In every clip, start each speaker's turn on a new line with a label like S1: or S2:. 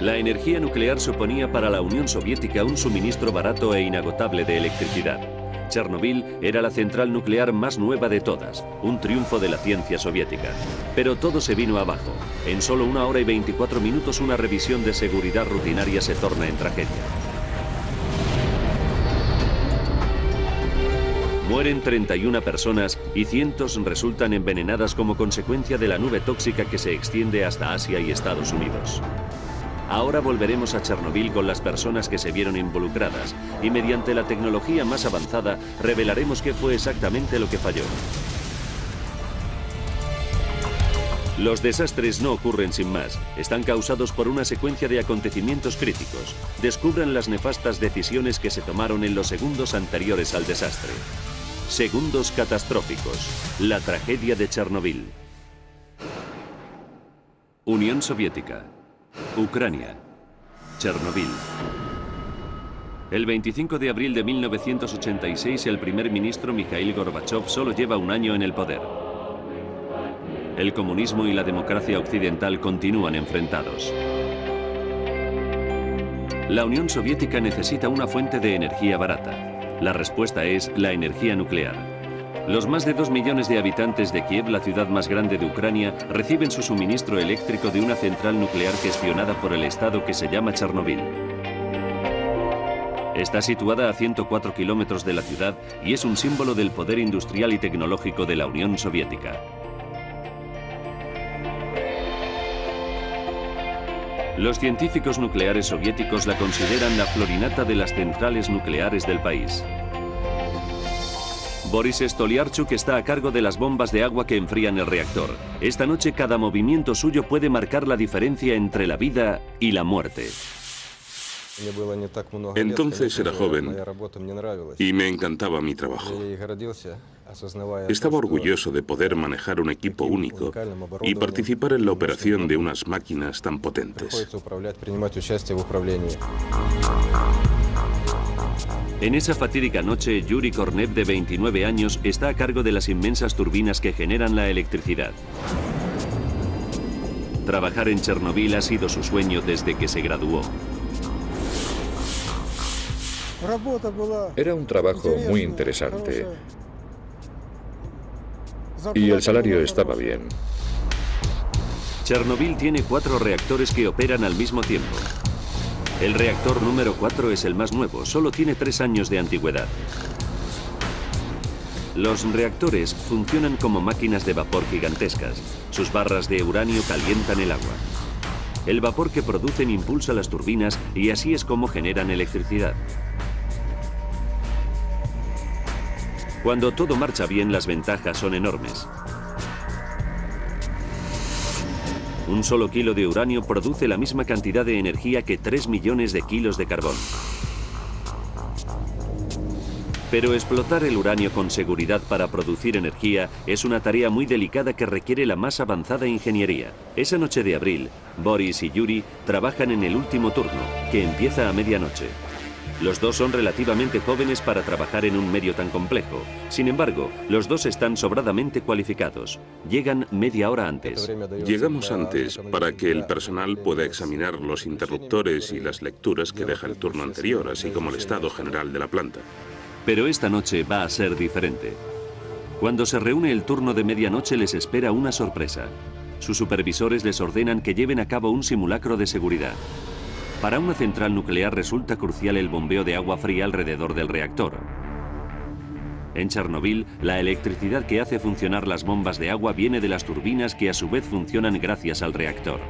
S1: La energía nuclear suponía para la Unión Soviética un suministro barato e inagotable de electricidad. Chernobyl era la central nuclear más nueva de todas, un triunfo de la ciencia soviética. Pero todo se vino abajo. En solo 1 hora y 24 minutos una revisión de seguridad rutinaria se torna en tragedia. Mueren 31 personas y cientos resultan envenenadas como consecuencia de la nube tóxica que se extiende hasta Asia y Estados Unidos. Ahora volveremos a Chernobyl con las personas que se vieron involucradas y mediante la tecnología más avanzada revelaremos qué fue exactamente lo que falló. Los desastres no ocurren sin más, están causados por una secuencia de acontecimientos críticos. Descubran las nefastas decisiones que se tomaron en los segundos anteriores al desastre. Segundos catastróficos, la tragedia de Chernobyl. Unión Soviética. Ucrania. Chernobyl. El 25 de abril de 1986 el primer ministro Mikhail Gorbachev solo lleva 1 año en el poder. El comunismo y la democracia occidental continúan enfrentados. La Unión Soviética necesita una fuente de energía barata. La respuesta es la energía nuclear. Los más de 2 millones de habitantes de Kiev, la ciudad más grande de Ucrania, reciben su suministro eléctrico de una central nuclear gestionada por el Estado que se llama Chernobyl. Está situada a 104 kilómetros de la ciudad y es un símbolo del poder industrial y tecnológico de la Unión Soviética. Los científicos nucleares soviéticos la consideran la florinata de las centrales nucleares del país. Boris Stolyarchuk está a cargo de las bombas de agua que enfrían el reactor. Esta noche cada movimiento suyo puede marcar la diferencia entre la vida y la muerte.
S2: Entonces era joven y me encantaba mi trabajo. Estaba orgulloso de poder manejar un equipo único y participar en la operación de unas máquinas tan potentes.
S1: En esa fatídica noche, Yuri Kornev, de 29 años, está a cargo de las inmensas turbinas que generan la electricidad. Trabajar en Chernobyl ha sido su sueño desde que se graduó.
S3: Era un trabajo muy interesante y el salario estaba bien.
S1: Chernobyl tiene 4 reactores que operan al mismo tiempo. El reactor número 4 es el más nuevo, solo tiene 3 años de antigüedad. Los reactores funcionan como máquinas de vapor gigantescas. Sus barras de uranio calientan el agua. El vapor que producen impulsa las turbinas y así es como generan electricidad. Cuando todo marcha bien, las ventajas son enormes. Un solo kilo de uranio produce la misma cantidad de energía que 3 millones de kilos de carbón. Pero explotar el uranio con seguridad para producir energía es una tarea muy delicada que requiere la más avanzada ingeniería. Esa noche de abril, Boris y Yuri trabajan en el último turno, que empieza a medianoche. Los dos son relativamente jóvenes para trabajar en un medio tan complejo. Sin embargo, los dos están sobradamente cualificados. Llegan media hora antes.
S2: Llegamos antes para que el personal pueda examinar los interruptores y las lecturas que deja el turno anterior, así como el estado general de la planta.
S1: Pero esta noche va a ser diferente. Cuando se reúne el turno de medianoche les espera una sorpresa. Sus supervisores les ordenan que lleven a cabo un simulacro de seguridad. Para una central nuclear resulta crucial el bombeo de agua fría alrededor del reactor. En Chernobyl, la electricidad que hace funcionar las bombas de agua viene de las turbinas que a su vez funcionan gracias al reactor.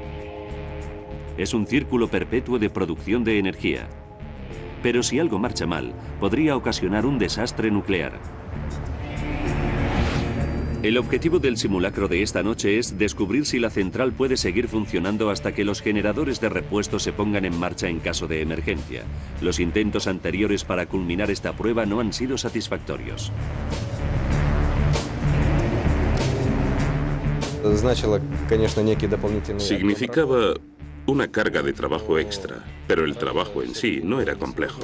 S1: Es un círculo perpetuo de producción de energía. Pero si algo marcha mal, podría ocasionar un desastre nuclear. El objetivo del simulacro de esta noche es descubrir si la central puede seguir funcionando hasta que los generadores de repuesto se pongan en marcha en caso de emergencia. Los intentos anteriores para culminar esta prueba no han sido satisfactorios.
S2: Significaba una carga de trabajo extra, pero el trabajo en sí no era complejo.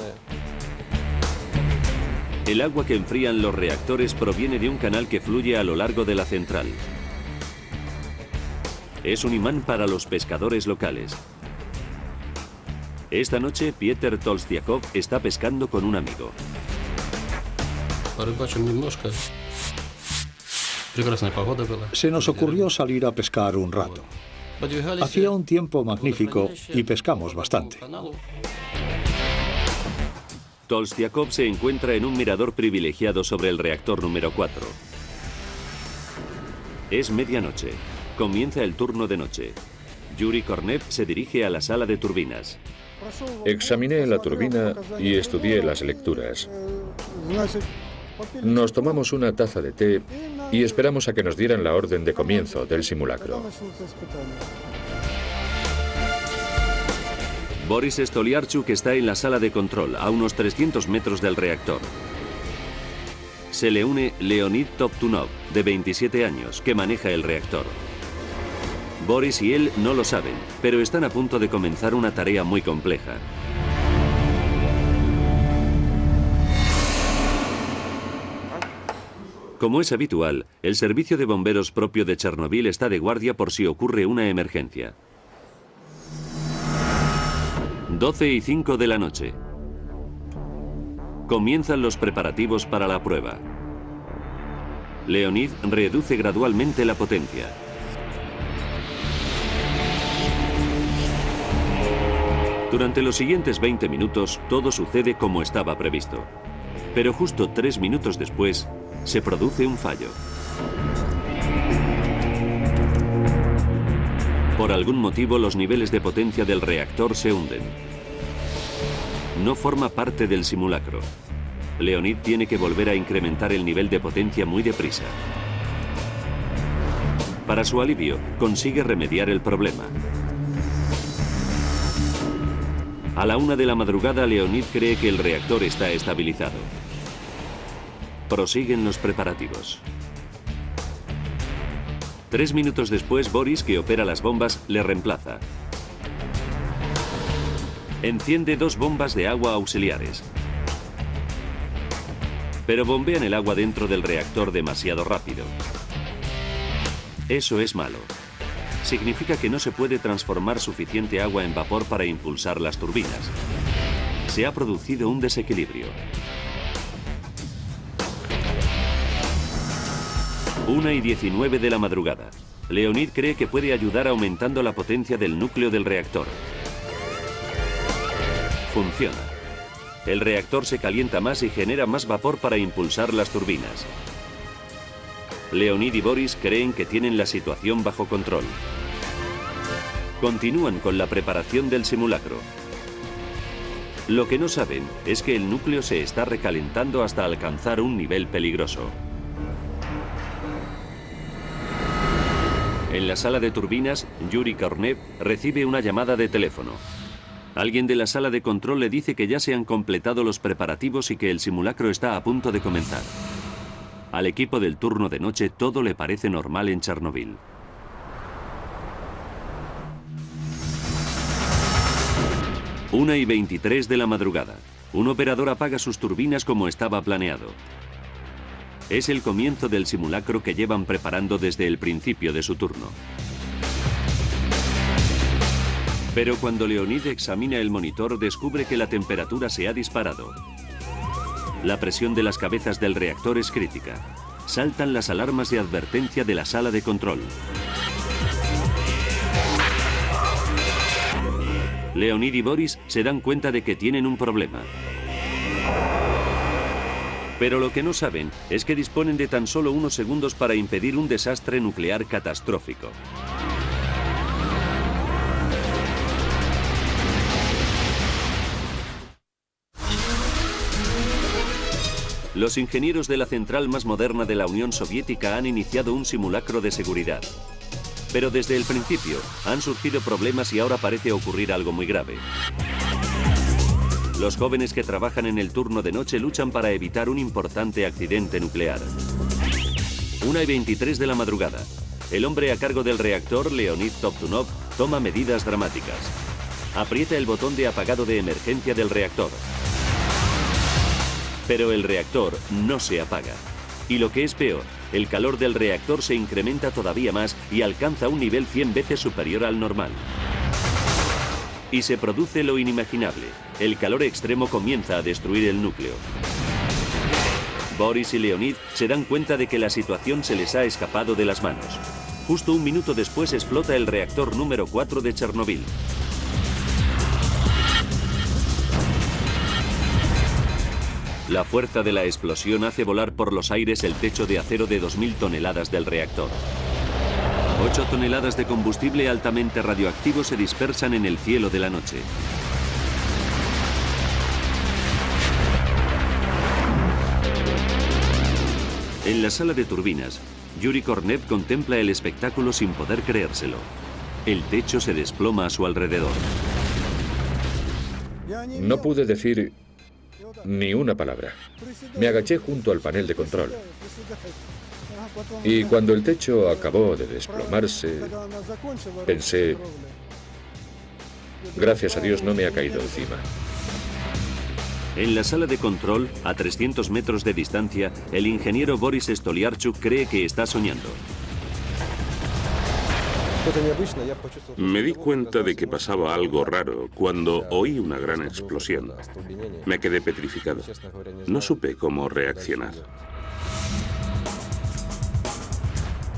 S1: El agua que enfrían los reactores proviene de un canal que fluye a lo largo de la central. Es un imán para los pescadores locales. Esta noche, Pieter Tolstiakov está pescando con un amigo.
S4: Se nos ocurrió salir a pescar un rato. Hacía un tiempo magnífico y pescamos bastante.
S1: Tolstiakov se encuentra en un mirador privilegiado sobre el reactor número 4. Es medianoche. Comienza el turno de noche. Yuri Kornev se dirige a la sala de turbinas.
S3: Examiné la turbina y estudié las lecturas. Nos tomamos una taza de té y esperamos a que nos dieran la orden de comienzo del simulacro.
S1: Boris Stoliarchuk está en la sala de control, a unos 300 metros del reactor. Se le une Leonid Toptunov, de 27 años, que maneja el reactor. Boris y él no lo saben, pero están a punto de comenzar una tarea muy compleja. Como es habitual, el servicio de bomberos propio de Chernobyl está de guardia por si ocurre una emergencia. 12:05 de la noche. Comienzan los preparativos para la prueba. Leonid reduce gradualmente la potencia. Durante los siguientes 20 minutos, todo sucede como estaba previsto. Pero justo 3 minutos después, se produce un fallo. Por algún motivo, los niveles de potencia del reactor se hunden. No forma parte del simulacro. Leonid tiene que volver a incrementar el nivel de potencia muy deprisa. Para su alivio, consigue remediar el problema. A la 1 de la madrugada, Leonid cree que el reactor está estabilizado. Prosiguen los preparativos. 3 minutos después, Boris, que opera las bombas, le reemplaza. Enciende 2 bombas de agua auxiliares. Pero bombean el agua dentro del reactor demasiado rápido. Eso es malo. Significa que no se puede transformar suficiente agua en vapor para impulsar las turbinas. Se ha producido un desequilibrio. 1:19 de la madrugada. Leonid cree que puede ayudar aumentando la potencia del núcleo del reactor. Funciona. El reactor se calienta más y genera más vapor para impulsar las turbinas. Leonid y Boris creen que tienen la situación bajo control. Continúan con la preparación del simulacro. Lo que no saben es que el núcleo se está recalentando hasta alcanzar un nivel peligroso. En la sala de turbinas, Yuri Kornev recibe una llamada de teléfono. Alguien de la sala de control le dice que ya se han completado los preparativos y que el simulacro está a punto de comenzar. Al equipo del turno de noche todo le parece normal en Chernobyl. – 1:23 de la madrugada. Un operador apaga sus turbinas como estaba planeado. Es el comienzo del simulacro que llevan preparando desde el principio de su turno. Pero cuando Leonid examina el monitor, descubre que la temperatura se ha disparado. La presión de las cabezas del reactor es crítica. Saltan las alarmas de advertencia de la sala de control. Leonid y Boris se dan cuenta de que tienen un problema. Pero lo que no saben es que disponen de tan solo unos segundos para impedir un desastre nuclear catastrófico. Los ingenieros de la central más moderna de la Unión Soviética han iniciado un simulacro de seguridad. Pero desde el principio han surgido problemas y ahora parece ocurrir algo muy grave. Los jóvenes que trabajan en el turno de noche luchan para evitar un importante accidente nuclear. 1:23 de la madrugada. El hombre a cargo del reactor, Leonid Toptunov, toma medidas dramáticas. Aprieta el botón de apagado de emergencia del reactor. Pero el reactor no se apaga. Y lo que es peor, el calor del reactor se incrementa todavía más y alcanza un nivel 100 veces superior al normal. Y se produce lo inimaginable. El calor extremo comienza a destruir el núcleo. Boris y Leonid se dan cuenta de que la situación se les ha escapado de las manos. Justo un minuto después explota el reactor número 4 de Chernobyl. La fuerza de la explosión hace volar por los aires el techo de acero de 2000 toneladas del reactor. 8 toneladas de combustible altamente radioactivo se dispersan en el cielo de la noche. En la sala de turbinas, Yuri Kornev contempla el espectáculo sin poder creérselo. El techo se desploma a su alrededor.
S3: No pude decir ni una palabra. Me agaché junto al panel de control. Y cuando el techo acabó de desplomarse, pensé, gracias a Dios no me ha caído encima.
S1: En la sala de control, a 300 metros de distancia, el ingeniero Boris Stoliarchuk cree que está soñando.
S2: Me di cuenta de que pasaba algo raro cuando oí una gran explosión. Me quedé petrificado. No supe cómo reaccionar.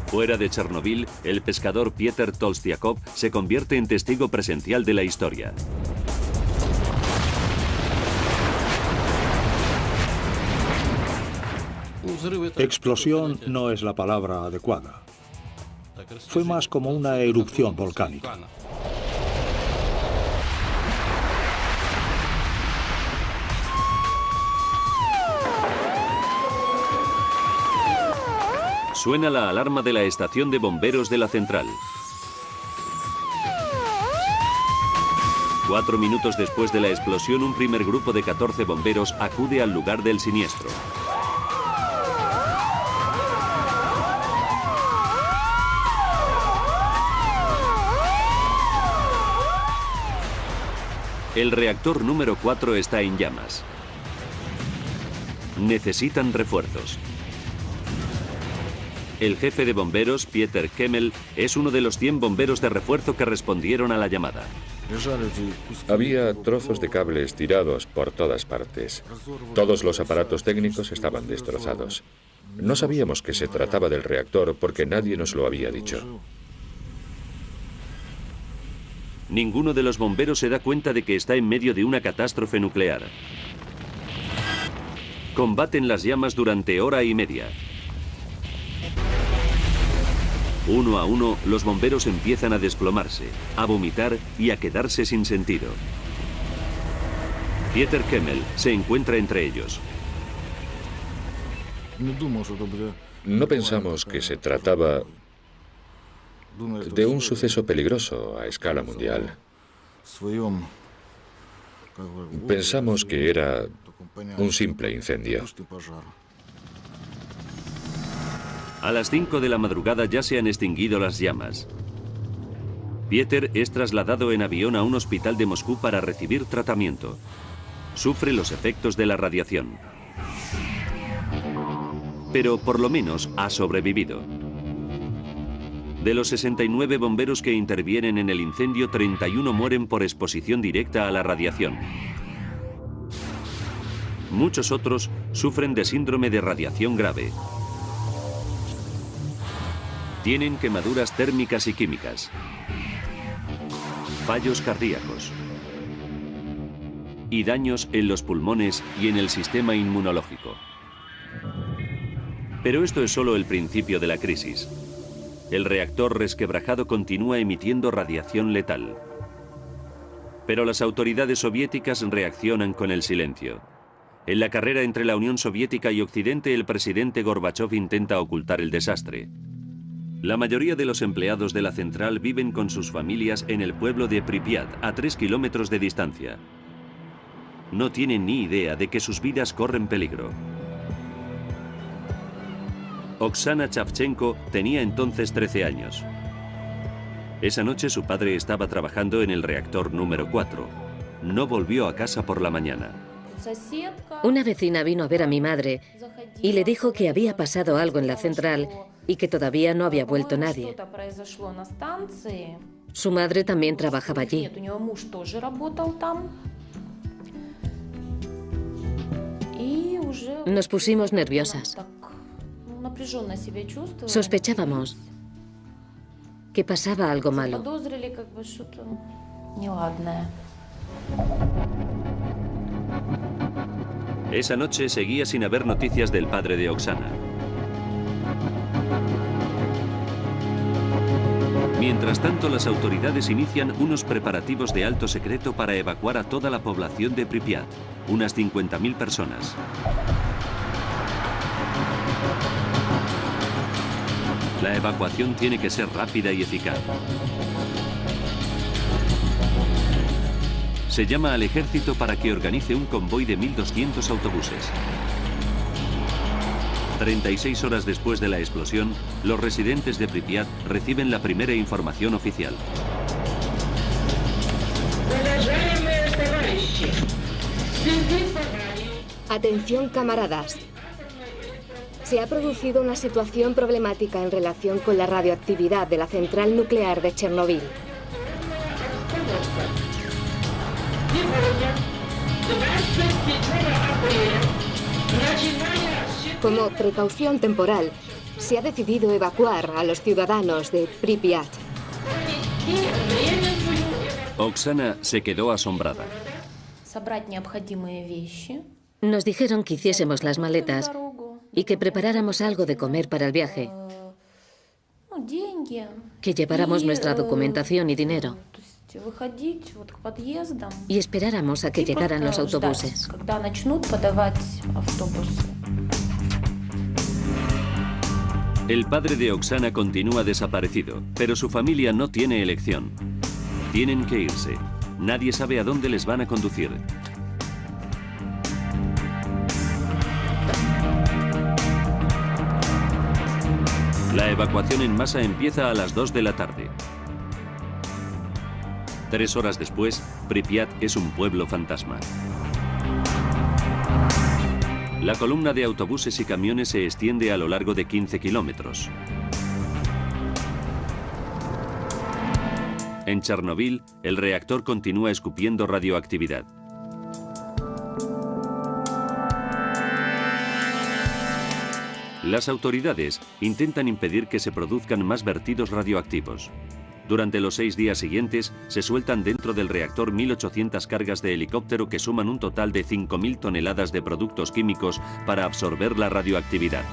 S1: Fuera de Chernobyl, el pescador Pieter Tolstiakov se convierte en testigo presencial de la historia.
S4: Explosión no es la palabra adecuada. Fue más como una erupción volcánica.
S1: Suena la alarma de la estación de bomberos de la central. 4 minutos después de la explosión, un primer grupo de 14 bomberos acude al lugar del siniestro. El reactor número 4 está en llamas. Necesitan refuerzos. El jefe de bomberos, Pieter Kemmel, es uno de los 100 bomberos de refuerzo que respondieron a la llamada.
S3: Había trozos de cables tirados por todas partes. Todos los aparatos técnicos estaban destrozados. No sabíamos que se trataba del reactor porque nadie nos lo había dicho.
S1: Ninguno de los bomberos se da cuenta de que está en medio de una catástrofe nuclear. Combaten las llamas durante hora y media. Uno a uno, los bomberos empiezan a desplomarse, a vomitar y a quedarse sin sentido. Pieter Kemmel se encuentra entre ellos.
S3: No pensamos que se trataba de un suceso peligroso a escala mundial. Pensamos que era un simple incendio.
S1: A las 5 de la madrugada ya se han extinguido las llamas. Pieter es trasladado en avión a un hospital de Moscú para recibir tratamiento. Sufre los efectos de la radiación. Pero por lo menos ha sobrevivido. De los 69 bomberos que intervienen en el incendio, 31 mueren por exposición directa a la radiación. Muchos otros sufren de síndrome de radiación grave. Tienen quemaduras térmicas y químicas, fallos cardíacos y daños en los pulmones y en el sistema inmunológico. Pero esto es solo el principio de la crisis. El reactor resquebrajado continúa emitiendo radiación letal. Pero las autoridades soviéticas reaccionan con el silencio. En la carrera entre la Unión Soviética y Occidente, el presidente Gorbachov intenta ocultar el desastre. La mayoría de los empleados de la central viven con sus familias en el pueblo de Pripyat, a 3 kilómetros de distancia. No tienen ni idea de que sus vidas corren peligro. Oksana Chavchenko tenía entonces 13 años. Esa noche su padre estaba trabajando en el reactor número 4. No volvió a casa por la mañana.
S5: Una vecina vino a ver a mi madre y le dijo que había pasado algo en la central y que todavía no había vuelto nadie. Su madre también trabajaba allí. Nos pusimos nerviosas. Sospechábamos que pasaba algo malo.
S1: Esa noche seguía sin haber noticias del padre de Oksana. Mientras tanto, las autoridades inician unos preparativos de alto secreto para evacuar a toda la población de Pripyat, unas 50.000 personas. La evacuación tiene que ser rápida y eficaz. Se llama al ejército para que organice un convoy de 1.200 autobuses. 36 horas después de la explosión, los residentes de Pripyat reciben la primera información oficial.
S6: Atención, camaradas. Se ha producido una situación problemática en relación con la radioactividad de la central nuclear de Chernobyl. Como precaución temporal, se ha decidido evacuar a los ciudadanos de Pripyat.
S1: Oksana se quedó asombrada.
S5: Nos dijeron que hiciésemos las maletas y que preparáramos algo de comer para el viaje, que lleváramos nuestra documentación y dinero y esperáramos a que llegaran los autobuses.
S1: El padre de Oksana continúa desaparecido, pero su familia no tiene elección. Tienen que irse. Nadie sabe a dónde les van a conducir. La evacuación en masa empieza a las 2 de la tarde. 3 horas después, Pripyat es un pueblo fantasma. La columna de autobuses y camiones se extiende a lo largo de 15 kilómetros. En Chernobyl, el reactor continúa escupiendo radioactividad. Las autoridades intentan impedir que se produzcan más vertidos radioactivos. Durante los 6 días siguientes, se sueltan dentro del reactor 1.800 cargas de helicóptero que suman un total de 5.000 toneladas de productos químicos para absorber la radioactividad.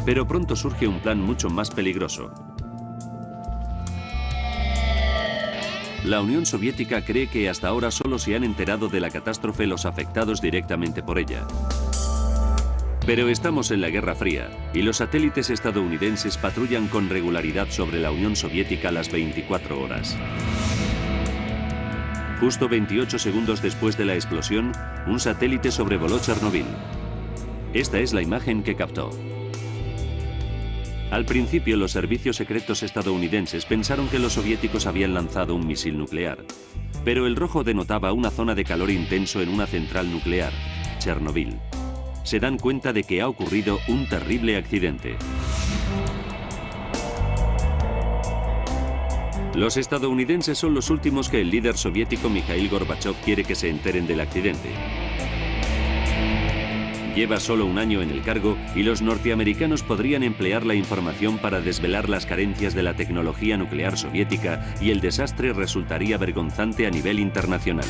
S1: Pero pronto surge un plan mucho más peligroso. La Unión Soviética cree que hasta ahora solo se han enterado de la catástrofe los afectados directamente por ella. Pero estamos en la Guerra Fría y los satélites estadounidenses patrullan con regularidad sobre la Unión Soviética las 24 horas. Justo 28 segundos después de la explosión, un satélite sobrevoló Chernobyl. Esta es la imagen que captó. Al principio, los servicios secretos estadounidenses pensaron que los soviéticos habían lanzado un misil nuclear. Pero el rojo denotaba una zona de calor intenso en una central nuclear, Chernobyl. Se dan cuenta de que ha ocurrido un terrible accidente. Los estadounidenses son los últimos que el líder soviético Mikhail Gorbachev quiere que se enteren del accidente. Lleva solo un año en el cargo y los norteamericanos podrían emplear la información para desvelar las carencias de la tecnología nuclear soviética y el desastre resultaría vergonzante a nivel internacional.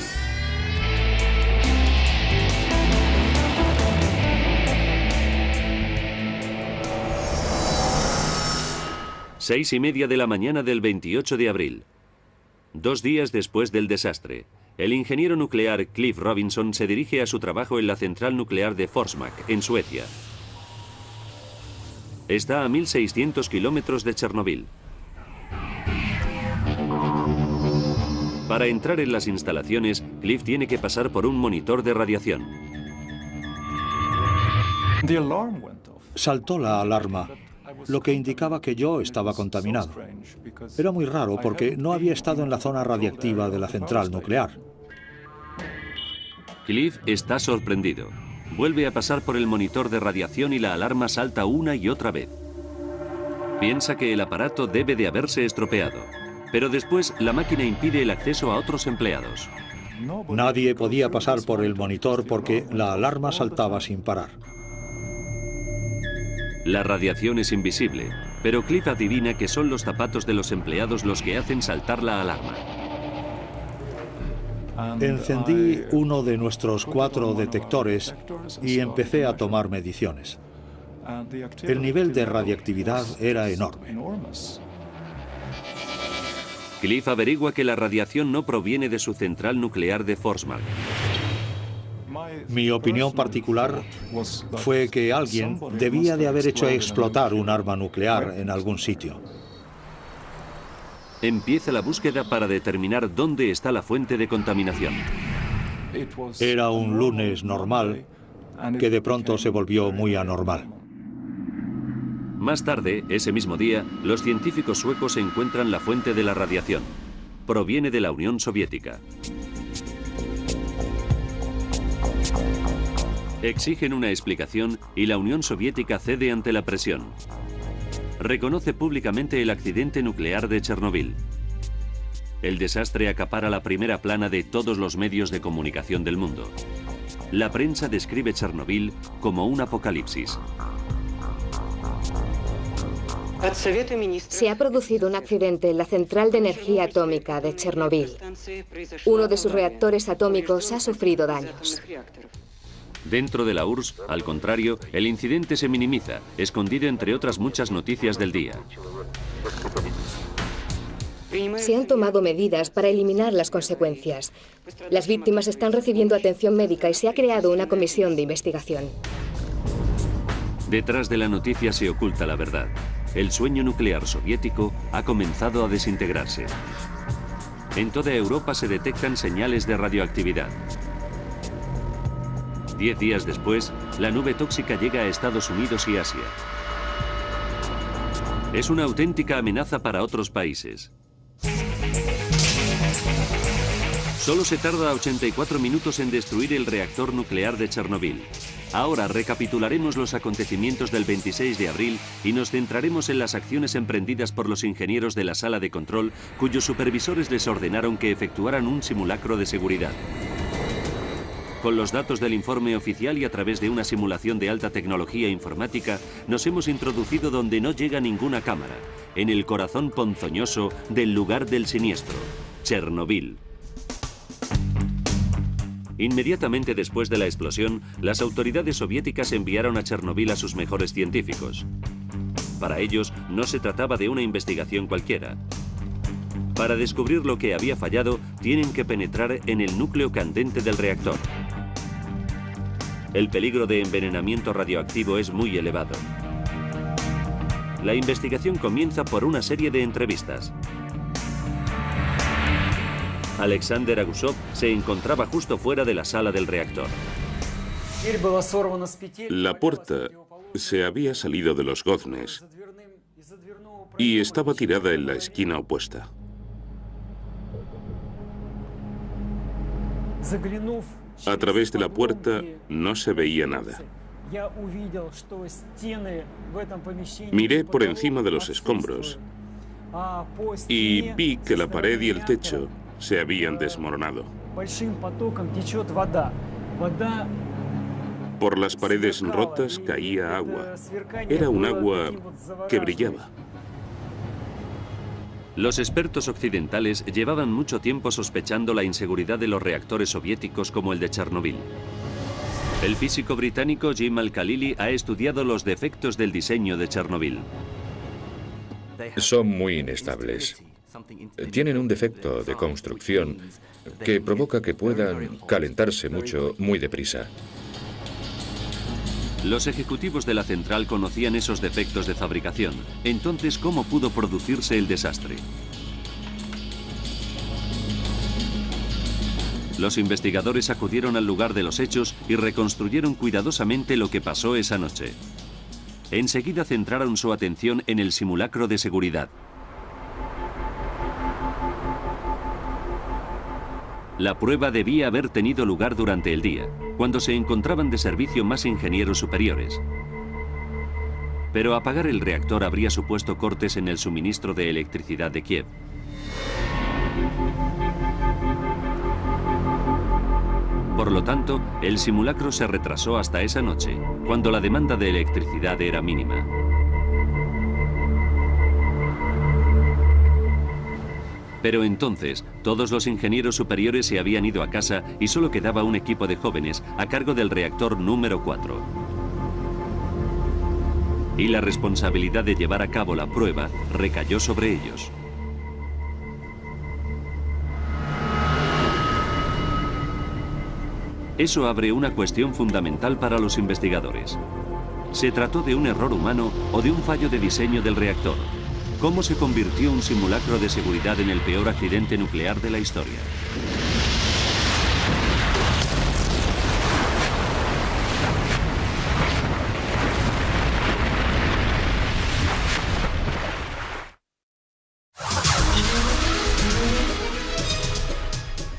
S1: 6:30 de la mañana del 28 de abril. 2 días después del desastre, el ingeniero nuclear Cliff Robinson se dirige a su trabajo en la central nuclear de Forsmark, en Suecia. Está a 1.600 kilómetros de Chernobyl. Para entrar en las instalaciones, Cliff tiene que pasar por un monitor de radiación.
S4: Saltó la alarma, lo que indicaba que yo estaba contaminado. Era muy raro porque no había estado en la zona radiactiva de la central nuclear.
S1: Cliff está sorprendido. Vuelve a pasar por el monitor de radiación y la alarma salta una y otra vez. Piensa que el aparato debe de haberse estropeado, pero después la máquina impide el acceso a otros empleados.
S4: Nadie podía pasar por el monitor porque la alarma saltaba sin parar.
S1: La radiación es invisible, pero Cliff adivina que son los zapatos de los empleados los que hacen saltar la alarma.
S4: Encendí uno de nuestros 4 detectores y empecé a tomar mediciones. El nivel de radiactividad era enorme.
S1: Cliff averigua que la radiación no proviene de su central nuclear de Forsmark.
S4: Mi opinión particular fue que alguien debía de haber hecho explotar un arma nuclear en algún sitio.
S1: Empieza la búsqueda para determinar dónde está la fuente de contaminación.
S4: Era un lunes normal que de pronto se volvió muy anormal.
S1: Más tarde, ese mismo día, los científicos suecos encuentran la fuente de la radiación. Proviene de la Unión Soviética. Exigen una explicación y la Unión Soviética cede ante la presión. Reconoce públicamente el accidente nuclear de Chernobyl. El desastre acapara la primera plana de todos los medios de comunicación del mundo. La prensa describe Chernobyl como un apocalipsis.
S6: Se ha producido un accidente en la central de energía atómica de Chernobyl. Uno de sus reactores atómicos ha sufrido daños.
S1: Dentro de la URSS, al contrario, el incidente se minimiza, escondido entre otras muchas noticias del día.
S6: Se han tomado medidas para eliminar las consecuencias. Las víctimas están recibiendo atención médica y se ha creado una comisión de investigación.
S1: Detrás de la noticia se oculta la verdad. El sueño nuclear soviético ha comenzado a desintegrarse. En toda Europa se detectan señales de radioactividad. 10 días después, la nube tóxica llega a Estados Unidos y Asia. Es una auténtica amenaza para otros países. Solo se tarda 84 minutos en destruir el reactor nuclear de Chernobyl. Ahora recapitularemos los acontecimientos del 26 de abril y nos centraremos en las acciones emprendidas por los ingenieros de la sala de control, cuyos supervisores les ordenaron que efectuaran un simulacro de seguridad. Con los datos del informe oficial y a través de una simulación de alta tecnología informática, nos hemos introducido donde no llega ninguna cámara, en el corazón ponzoñoso del lugar del siniestro, Chernobyl. Inmediatamente después de la explosión, las autoridades soviéticas enviaron a Chernobyl a sus mejores científicos. Para ellos, no se trataba de una investigación cualquiera. Para descubrir lo que había fallado, tienen que penetrar en el núcleo candente del reactor. El peligro de envenenamiento radioactivo es muy elevado. La investigación comienza por una serie de entrevistas. Alexander Agusov se encontraba justo fuera de la sala del reactor.
S2: La puerta se había salido de los goznes y estaba tirada en la esquina opuesta. A través de la puerta no se veía nada. Miré por encima de los escombros y vi que la pared y el techo se habían desmoronado. Por las paredes rotas caía agua. Era un agua que brillaba.
S1: Los expertos occidentales llevaban mucho tiempo sospechando la inseguridad de los reactores soviéticos como el de Chernobyl. El físico británico Jim Al-Khalili ha estudiado los defectos del diseño de Chernobyl.
S3: Son muy inestables. Tienen un defecto de construcción que provoca que puedan calentarse mucho, muy deprisa.
S1: Los ejecutivos de la central conocían esos defectos de fabricación. Entonces, ¿cómo pudo producirse el desastre? Los investigadores acudieron al lugar de los hechos y reconstruyeron cuidadosamente lo que pasó esa noche. Enseguida centraron su atención en el simulacro de seguridad. La prueba debía haber tenido lugar durante el día, cuando se encontraban de servicio más ingenieros superiores. pero apagar el reactor habría supuesto cortes en el suministro de electricidad de Kiev. Por lo tanto, el simulacro se retrasó hasta esa noche, cuando la demanda de electricidad era mínima. Pero entonces, todos los ingenieros superiores se habían ido a casa y solo quedaba un equipo de jóvenes a cargo del reactor número 4. Y la responsabilidad de llevar a cabo la prueba recayó sobre ellos. Eso abre una cuestión fundamental para los investigadores. ¿Se trató de un error humano o de un fallo de diseño del reactor? ¿Cómo se convirtió un simulacro de seguridad en el peor accidente nuclear de la historia?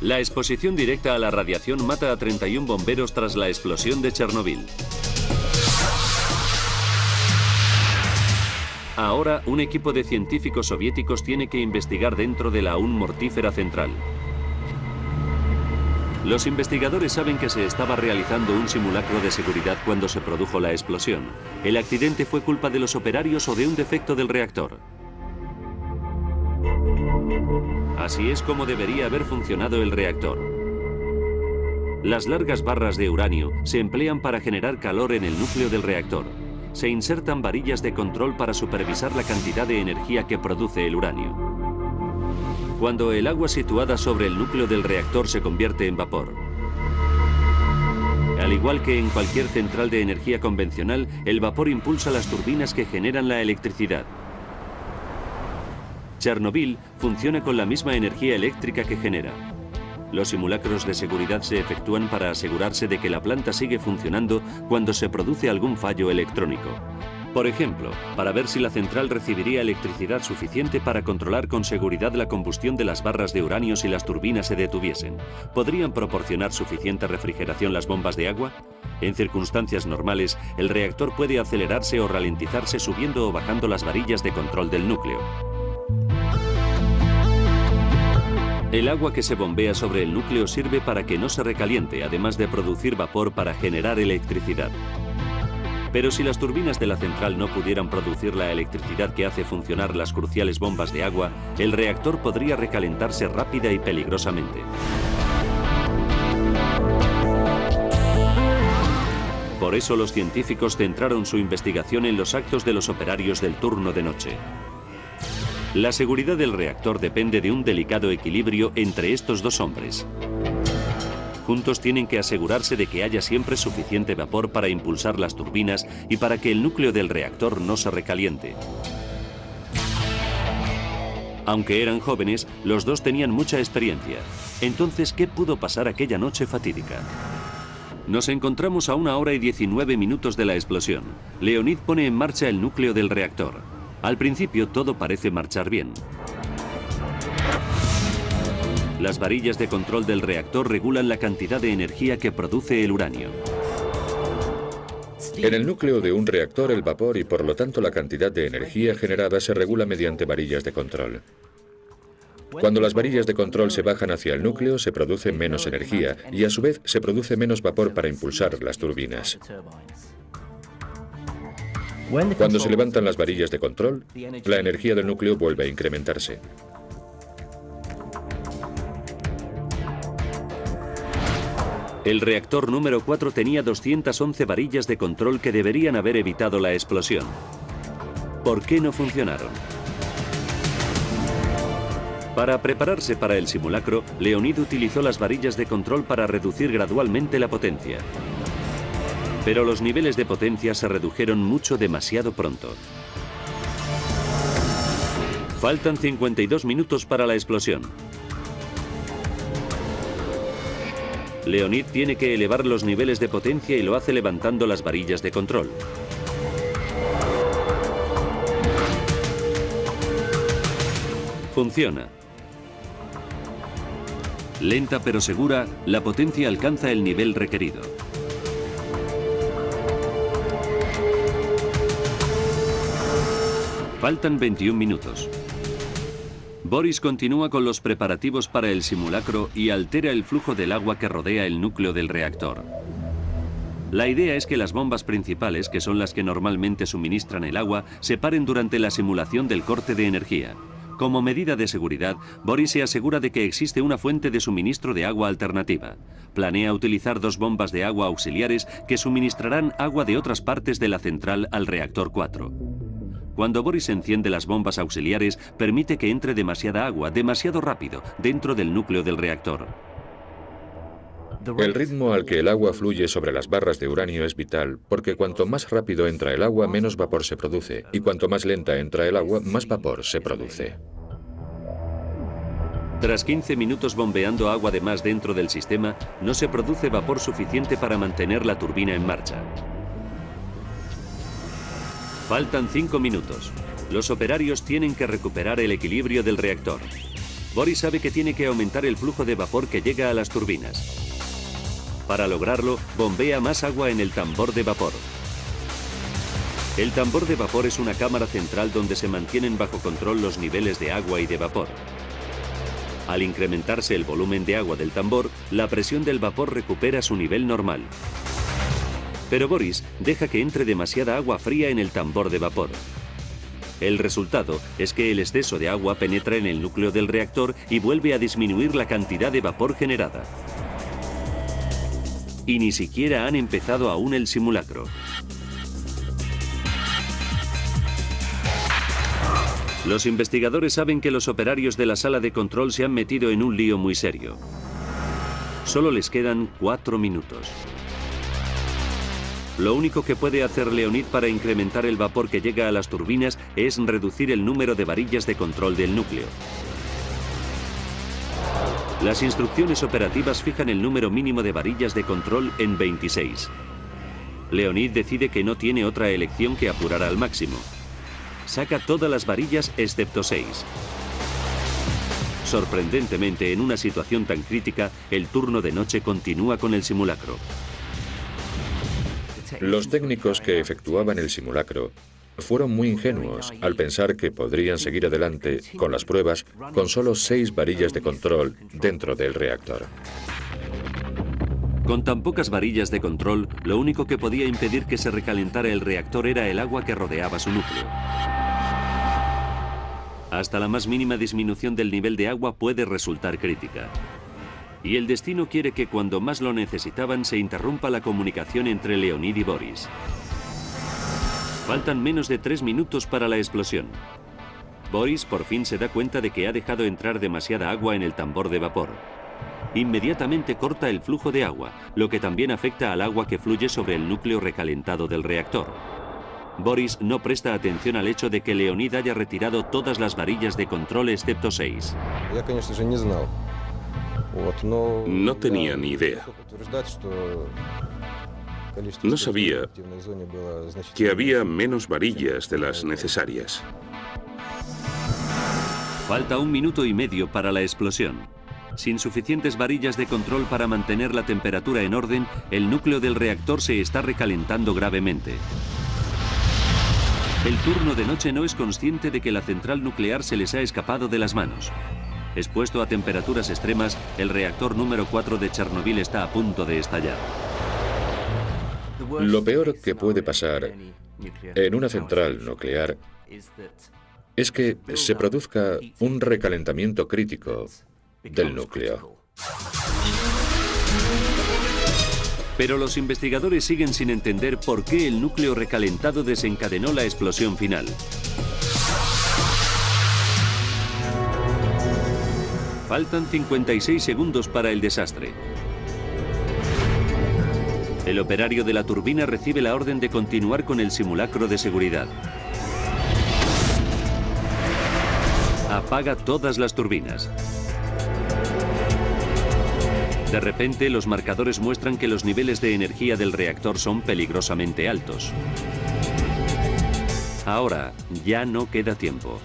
S1: La exposición directa a la radiación mata a 31 bomberos tras la explosión de Chernobyl. Ahora, un equipo de científicos soviéticos tiene que investigar dentro de la aún mortífera central. Los investigadores saben que se estaba realizando un simulacro de seguridad cuando se produjo la explosión. ¿El accidente fue culpa de los operarios o de un defecto del reactor? Así es como debería haber funcionado el reactor. Las largas barras de uranio se emplean para generar calor en el núcleo del reactor. Se insertan varillas de control para supervisar la cantidad de energía que produce el uranio. Cuando el agua situada sobre el núcleo del reactor se convierte en vapor. Al igual que en cualquier central de energía convencional, el vapor impulsa las turbinas que generan la electricidad. Chernobyl funciona con la misma energía eléctrica que genera. Los simulacros de seguridad se efectúan para asegurarse de que la planta sigue funcionando cuando se produce algún fallo electrónico. Por ejemplo, para ver si la central recibiría electricidad suficiente para controlar con seguridad la combustión de las barras de uranio si las turbinas se detuviesen. ¿Podrían proporcionar suficiente refrigeración las bombas de agua? En circunstancias normales, el reactor puede acelerarse o ralentizarse subiendo o bajando las varillas de control del núcleo. El agua que se bombea sobre el núcleo sirve para que no se recaliente, además de producir vapor para generar electricidad. Pero si las turbinas de la central no pudieran producir la electricidad que hace funcionar las cruciales bombas de agua, el reactor podría recalentarse rápida y peligrosamente. Por eso los científicos centraron su investigación en los actos de los operarios del turno de noche. La seguridad del reactor depende de un delicado equilibrio entre estos dos hombres. Juntos tienen que asegurarse de que haya siempre suficiente vapor para impulsar las turbinas y para que el núcleo del reactor no se recaliente. Aunque eran jóvenes, los dos tenían mucha experiencia. Entonces, ¿qué pudo pasar aquella noche fatídica? Nos encontramos a 1 hora y 19 minutos de la explosión. Leonid pone en marcha el núcleo del reactor. Al principio todo parece marchar bien. Las varillas de control del reactor regulan la cantidad de energía que produce el uranio.
S3: En el núcleo de un reactor, el vapor y por lo tanto la cantidad de energía generada se regula mediante varillas de control. Cuando las varillas de control se bajan hacia el núcleo, se produce menos energía y a su vez se produce menos vapor para impulsar las turbinas. Cuando se levantan las varillas de control, la energía del núcleo vuelve a incrementarse.
S1: El reactor número 4 tenía 211 varillas de control que deberían haber evitado la explosión. ¿Por qué no funcionaron? Para prepararse para el simulacro, Leonid utilizó las varillas de control para reducir gradualmente la potencia. Pero los niveles de potencia se redujeron mucho demasiado pronto. Faltan 52 minutos para la explosión. Leonid tiene que elevar los niveles de potencia y lo hace levantando las varillas de control. Funciona. Lenta pero segura, la potencia alcanza el nivel requerido. Faltan 21 minutos. Boris continúa con los preparativos para el simulacro y altera el flujo del agua que rodea el núcleo del reactor. La idea es que las bombas principales, que son las que normalmente suministran el agua, se paren durante la simulación del corte de energía. Como medida de seguridad, Boris se asegura de que existe una fuente de suministro de agua alternativa. Planea utilizar 2 bombas de agua auxiliares que suministrarán agua de otras partes de la central al reactor 4. Cuando Boris enciende las bombas auxiliares, permite que entre demasiada agua, demasiado rápido, dentro del núcleo del reactor.
S3: El ritmo al que el agua fluye sobre las barras de uranio es vital, porque cuanto más rápido entra el agua, menos vapor se produce, y cuanto más lenta entra el agua, más vapor se produce.
S1: Tras 15 minutos bombeando agua de más dentro del sistema, no se produce vapor suficiente para mantener la turbina en marcha. Faltan 5 minutos. Los operarios tienen que recuperar el equilibrio del reactor. Boris sabe que tiene que aumentar el flujo de vapor que llega a las turbinas. Para lograrlo, bombea más agua en el tambor de vapor. El tambor de vapor es una cámara central donde se mantienen bajo control los niveles de agua y de vapor. Al incrementarse el volumen de agua del tambor, la presión del vapor recupera su nivel normal. Pero Boris deja que entre demasiada agua fría en el tambor de vapor. El resultado es que el exceso de agua penetra en el núcleo del reactor y vuelve a disminuir la cantidad de vapor generada. Y ni siquiera han empezado aún el simulacro. Los investigadores saben que los operarios de la sala de control se han metido en un lío muy serio. Solo les quedan 4 minutos. Lo único que puede hacer Leonid para incrementar el vapor que llega a las turbinas es reducir el número de varillas de control del núcleo. Las instrucciones operativas fijan el número mínimo de varillas de control en 26. Leonid decide que no tiene otra elección que apurar al máximo. Saca todas las varillas excepto 6. Sorprendentemente, en una situación tan crítica, el turno de noche continúa con el simulacro.
S3: Los técnicos que efectuaban el simulacro fueron muy ingenuos al pensar que podrían seguir adelante con las pruebas con solo 6 varillas de control dentro del reactor.
S1: Con tan pocas varillas de control, lo único que podía impedir que se recalentara el reactor era el agua que rodeaba su núcleo. Hasta la más mínima disminución del nivel de agua puede resultar crítica. Y el destino quiere que cuando más lo necesitaban se interrumpa la comunicación entre Leonid y Boris. Faltan menos de 3 minutos para la explosión. Boris por fin se da cuenta de que ha dejado entrar demasiada agua en el tambor de vapor. Inmediatamente corta el flujo de agua, lo que también afecta al agua que fluye sobre el núcleo recalentado del reactor. Boris no presta atención al hecho de que Leonid haya retirado todas las varillas de control excepto 6.
S2: No tenía ni idea. No sabía que había menos varillas de las necesarias.
S1: Falta 1 minuto y medio para la explosión. Sin suficientes varillas de control para mantener la temperatura en orden, el núcleo del reactor se está recalentando gravemente. El turno de noche no es consciente de que la central nuclear se les ha escapado de las manos. Expuesto a temperaturas extremas, el reactor número 4 de Chernobyl está a punto de estallar.
S3: Lo peor que puede pasar en una central nuclear es que se produzca un recalentamiento crítico del núcleo.
S1: Pero los investigadores siguen sin entender por qué el núcleo recalentado desencadenó la explosión final. Faltan 56 segundos para el desastre. El operario de la turbina recibe la orden de continuar con el simulacro de seguridad. Apaga todas las turbinas. De repente, los marcadores muestran que los niveles de energía del reactor son peligrosamente altos. Ahora, ya no queda tiempo.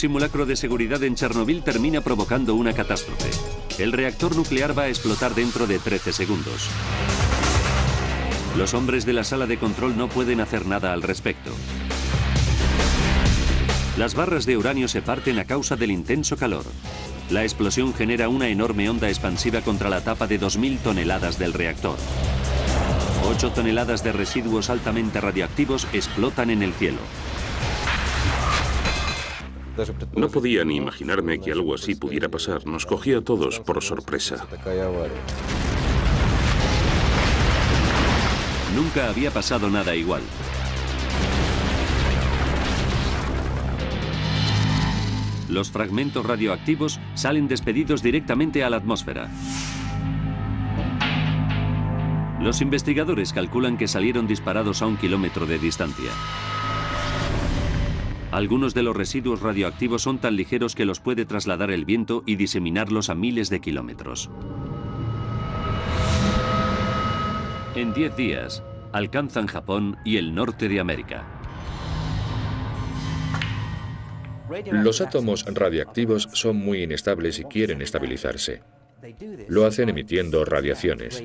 S1: simulacro de seguridad en Chernobyl termina provocando una catástrofe. El reactor nuclear va a explotar dentro de 13 segundos. Los hombres de la sala de control no pueden hacer nada al respecto. Las barras de uranio se parten a causa del intenso calor. La explosión genera una enorme onda expansiva contra la tapa de 2000 toneladas del reactor. 8 toneladas de residuos altamente radioactivos explotan en el cielo.
S2: No podía ni imaginarme que algo así pudiera pasar. Nos cogía a todos por sorpresa.
S1: Nunca había pasado nada igual. Los fragmentos radioactivos salen despedidos directamente a la atmósfera. Los investigadores calculan que salieron disparados a 1 kilómetro de distancia. Algunos de los residuos radioactivos son tan ligeros que los puede trasladar el viento y diseminarlos a miles de kilómetros. En 10 días, alcanzan Japón y el norte de América.
S3: Los átomos radiactivos son muy inestables y quieren estabilizarse. Lo hacen emitiendo radiaciones.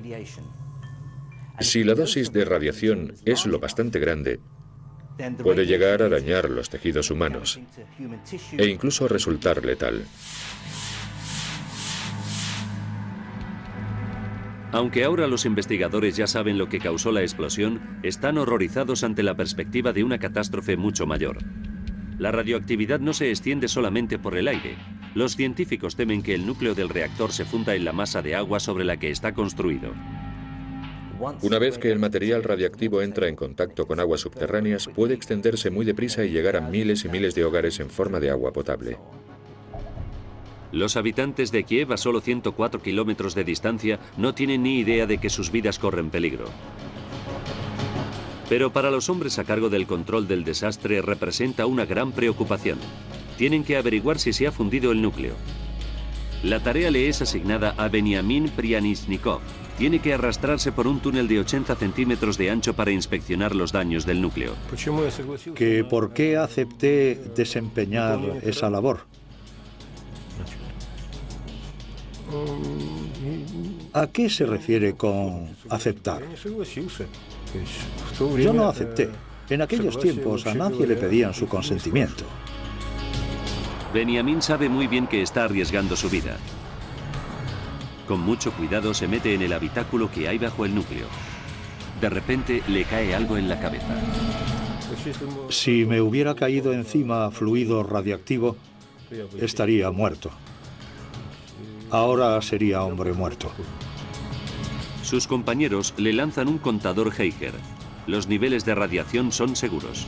S3: Si la dosis de radiación es lo bastante grande, puede llegar a dañar los tejidos humanos e incluso resultar letal.
S1: Aunque ahora los investigadores ya saben lo que causó la explosión, están horrorizados ante la perspectiva de una catástrofe mucho mayor. La radioactividad no se extiende solamente por el aire. Los científicos temen que el núcleo del reactor se funda en la masa de agua sobre la que está construido.
S3: Una vez que el material radiactivo entra en contacto con aguas subterráneas, puede extenderse muy deprisa y llegar a miles y miles de hogares en forma de agua potable.
S1: Los habitantes de Kiev, a solo 104 kilómetros de distancia, no tienen ni idea de que sus vidas corren peligro. Pero para los hombres a cargo del control del desastre representa una gran preocupación. Tienen que averiguar si se ha fundido el núcleo. La tarea le es asignada a Veniamin Prianisnikov. Tiene que arrastrarse por un túnel de 80 centímetros de ancho para inspeccionar los daños del núcleo.
S4: ¿Por qué acepté desempeñar esa labor? ¿A qué se refiere con aceptar? Yo no acepté. En aquellos tiempos a nadie le pedían su consentimiento.
S1: Veniamin sabe muy bien que está arriesgando su vida. Con mucho cuidado se mete en el habitáculo que hay bajo el núcleo. De repente le cae algo en la cabeza.
S4: Si me hubiera caído encima fluido radiactivo, estaría muerto. Ahora sería hombre muerto.
S1: Sus compañeros le lanzan un contador Geiger. Los niveles de radiación son seguros.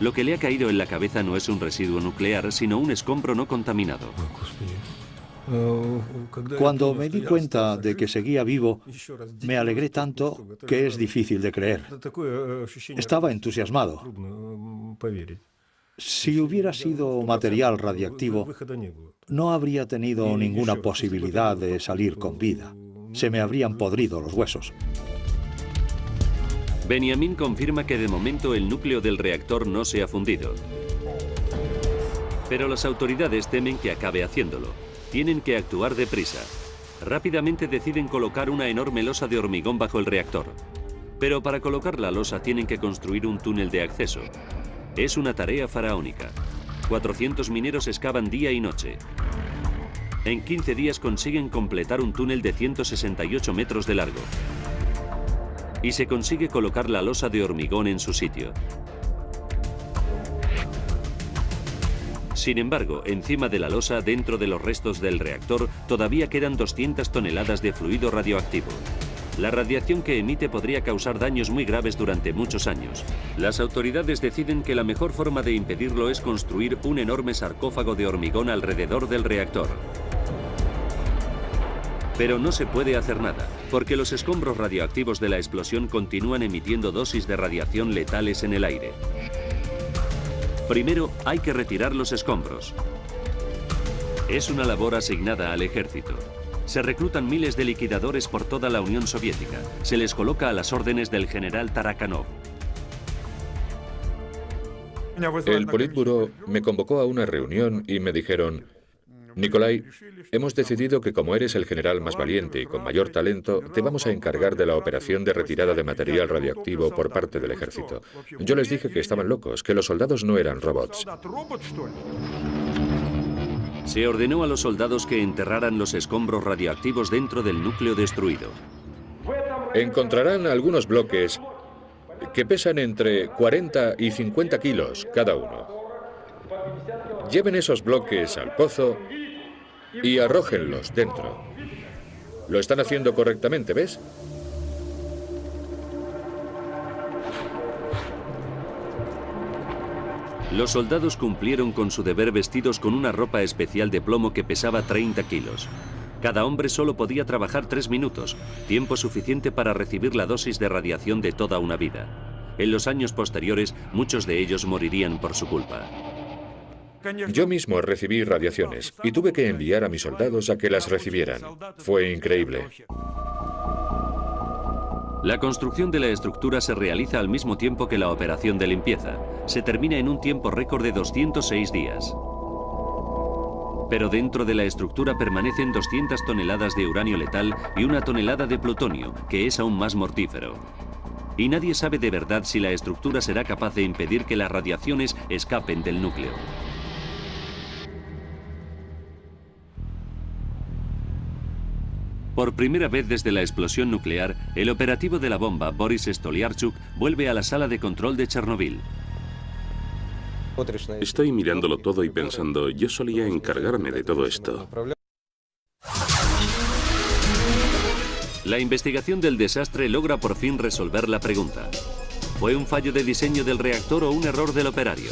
S1: Lo que le ha caído en la cabeza no es un residuo nuclear, sino un escombro no contaminado.
S4: Cuando me di cuenta de que seguía vivo, me alegré tanto que es difícil de creer. Estaba entusiasmado. Si hubiera sido material radiactivo, no habría tenido ninguna posibilidad de salir con vida. Se me habrían podrido los huesos.
S1: Veniamin confirma que de momento el núcleo del reactor no se ha fundido. Pero las autoridades temen que acabe haciéndolo. Tienen que actuar deprisa. Rápidamente deciden colocar una enorme losa de hormigón bajo el reactor. Pero para colocar la losa tienen que construir un túnel de acceso. Es una tarea faraónica. 400 mineros excavan día y noche. En 15 días consiguen completar un túnel de 168 metros de largo. Y se consigue colocar la losa de hormigón en su sitio. Sin embargo, encima de la losa, dentro de los restos del reactor, todavía quedan 200 toneladas de fluido radioactivo. La radiación que emite podría causar daños muy graves durante muchos años. Las autoridades deciden que la mejor forma de impedirlo es construir un enorme sarcófago de hormigón alrededor del reactor. Pero no se puede hacer nada, porque los escombros radioactivos de la explosión continúan emitiendo dosis de radiación letales en el aire. Primero, hay que retirar los escombros. Es una labor asignada al ejército. Se reclutan miles de liquidadores por toda la Unión Soviética. Se les coloca a las órdenes del general Tarakanov.
S3: El Politburó me convocó a una reunión y me dijeron: Nikolai, hemos decidido que como eres el general más valiente y con mayor talento, te vamos a encargar de la operación de retirada de material radioactivo por parte del ejército. Yo les dije que estaban locos, que los soldados no eran robots.
S1: Se ordenó a los soldados que enterraran los escombros radioactivos dentro del núcleo destruido.
S3: Encontrarán algunos bloques que pesan entre 40 y 50 kilos cada uno. Lleven esos bloques al pozo y arrójenlos dentro. Lo están haciendo correctamente, ¿ves?
S1: Los soldados cumplieron con su deber vestidos con una ropa especial de plomo que pesaba 30 kilos. Cada hombre solo podía trabajar 3 minutos, tiempo suficiente para recibir la dosis de radiación de toda una vida. En los años posteriores, muchos de ellos morirían por su culpa.
S3: Yo mismo recibí radiaciones y tuve que enviar a mis soldados a que las recibieran. Fue increíble.
S1: La construcción de la estructura se realiza al mismo tiempo que la operación de limpieza. Se termina en un tiempo récord de 206 días. Pero dentro de la estructura permanecen 200 toneladas de uranio letal y 1 tonelada de plutonio, que es aún más mortífero. Y nadie sabe de verdad si la estructura será capaz de impedir que las radiaciones escapen del núcleo. Por primera vez desde la explosión nuclear, el operativo de la bomba, Boris Stolyarchuk, vuelve a la sala de control de Chernobyl.
S2: Estoy mirándolo todo y pensando, yo solía encargarme de todo esto.
S1: La investigación del desastre logra por fin resolver la pregunta. ¿Fue un fallo de diseño del reactor o un error del operario?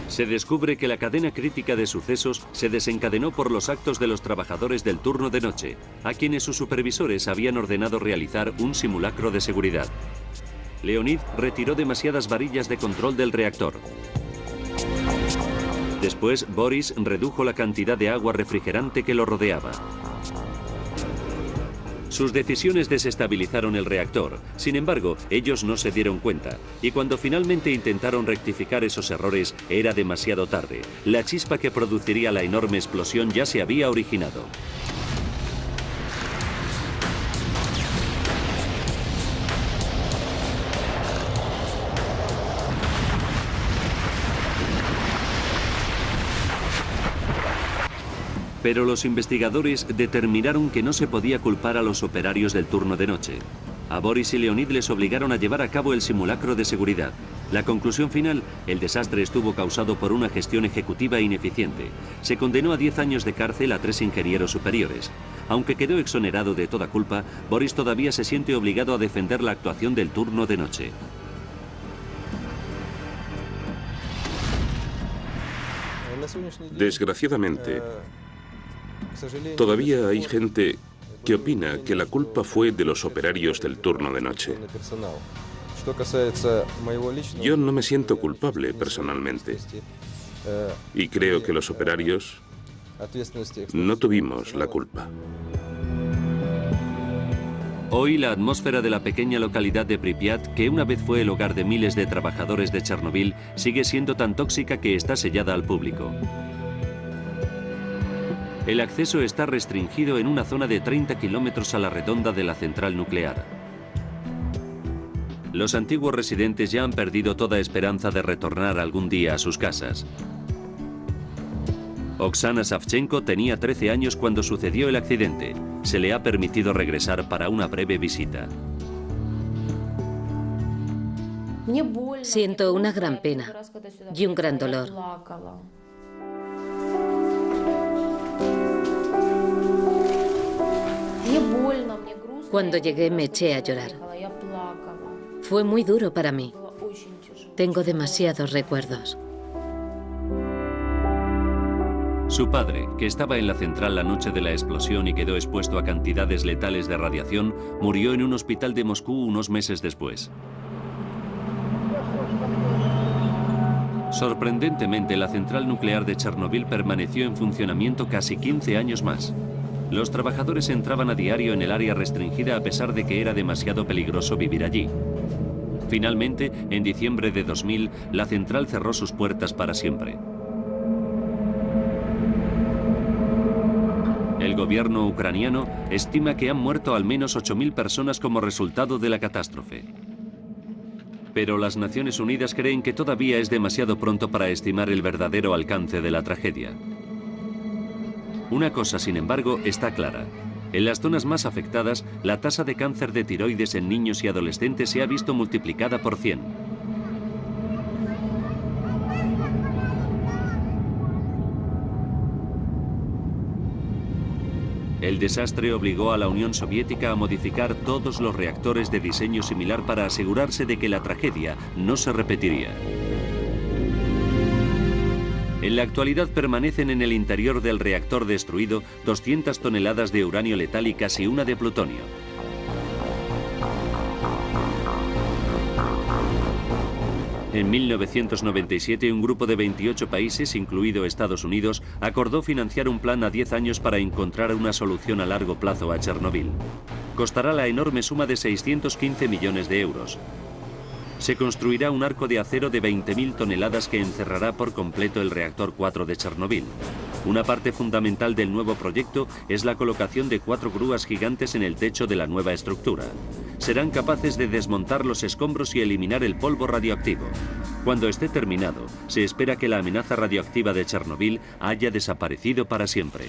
S1: Se descubre que la cadena crítica de sucesos se desencadenó por los actos de los trabajadores del turno de noche, a quienes sus supervisores habían ordenado realizar un simulacro de seguridad. Leonid retiró demasiadas varillas de control del reactor. Después, Boris redujo la cantidad de agua refrigerante que lo rodeaba. Sus decisiones desestabilizaron el reactor. Sin embargo, ellos no se dieron cuenta. Y cuando finalmente intentaron rectificar esos errores, era demasiado tarde. La chispa que produciría la enorme explosión ya se había originado. Pero los investigadores determinaron que no se podía culpar a los operarios del turno de noche. A Boris y Leonid les obligaron a llevar a cabo el simulacro de seguridad. La conclusión final, el desastre estuvo causado por una gestión ejecutiva ineficiente. Se condenó a 10 años de cárcel a 3 ingenieros superiores. Aunque quedó exonerado de toda culpa, Boris todavía se siente obligado a defender la actuación del turno de noche.
S2: Desgraciadamente, todavía hay gente que opina que la culpa fue de los operarios del turno de noche. Yo no me siento culpable personalmente y creo que los operarios no tuvimos la culpa.
S1: Hoy la atmósfera de la pequeña localidad de Pripyat, que una vez fue el hogar de miles de trabajadores de Chernobyl, sigue siendo tan tóxica que está sellada al público. El acceso está restringido en una zona de 30 kilómetros a la redonda de la central nuclear. Los antiguos residentes ya han perdido toda esperanza de retornar algún día a sus casas. Oksana Savchenko tenía 13 años cuando sucedió el accidente. Se le ha permitido regresar para una breve visita.
S5: Siento una gran pena y un gran dolor. Cuando llegué me eché a llorar. Fue muy duro para mí. Tengo demasiados recuerdos.
S1: Su padre, que estaba en la central la noche de la explosión y quedó expuesto a cantidades letales de radiación, murió en un hospital de Moscú unos meses después. Sorprendentemente, la central nuclear de Chernobyl permaneció en funcionamiento casi 15 años más. Los trabajadores entraban a diario en el área restringida a pesar de que era demasiado peligroso vivir allí. Finalmente, en diciembre de 2000, la central cerró sus puertas para siempre. El gobierno ucraniano estima que han muerto al menos 8.000 personas como resultado de la catástrofe. Pero las Naciones Unidas creen que todavía es demasiado pronto para estimar el verdadero alcance de la tragedia. Una cosa, sin embargo, está clara. En las zonas más afectadas, la tasa de cáncer de tiroides en niños y adolescentes se ha visto multiplicada por 100. El desastre obligó a la Unión Soviética a modificar todos los reactores de diseño similar para asegurarse de que la tragedia no se repetiría. En la actualidad permanecen en el interior del reactor destruido 200 toneladas de uranio letal y casi una de plutonio. En 1997, un grupo de 28 países, incluido Estados Unidos, acordó financiar un plan a 10 años para encontrar una solución a largo plazo a Chernobyl. Costará la enorme suma de 615 millones de euros. Se construirá un arco de acero de 20.000 toneladas que encerrará por completo el reactor 4 de Chernobyl. Una parte fundamental del nuevo proyecto es la colocación de 4 grúas gigantes en el techo de la nueva estructura. Serán capaces de desmontar los escombros y eliminar el polvo radioactivo. Cuando esté terminado, se espera que la amenaza radioactiva de Chernobyl haya desaparecido para siempre.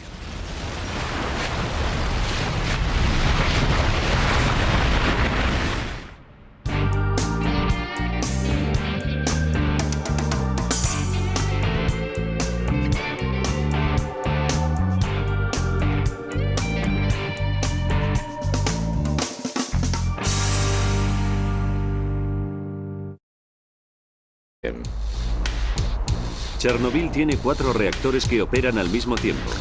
S1: Chernobyl tiene 4 reactores que operan al mismo tiempo.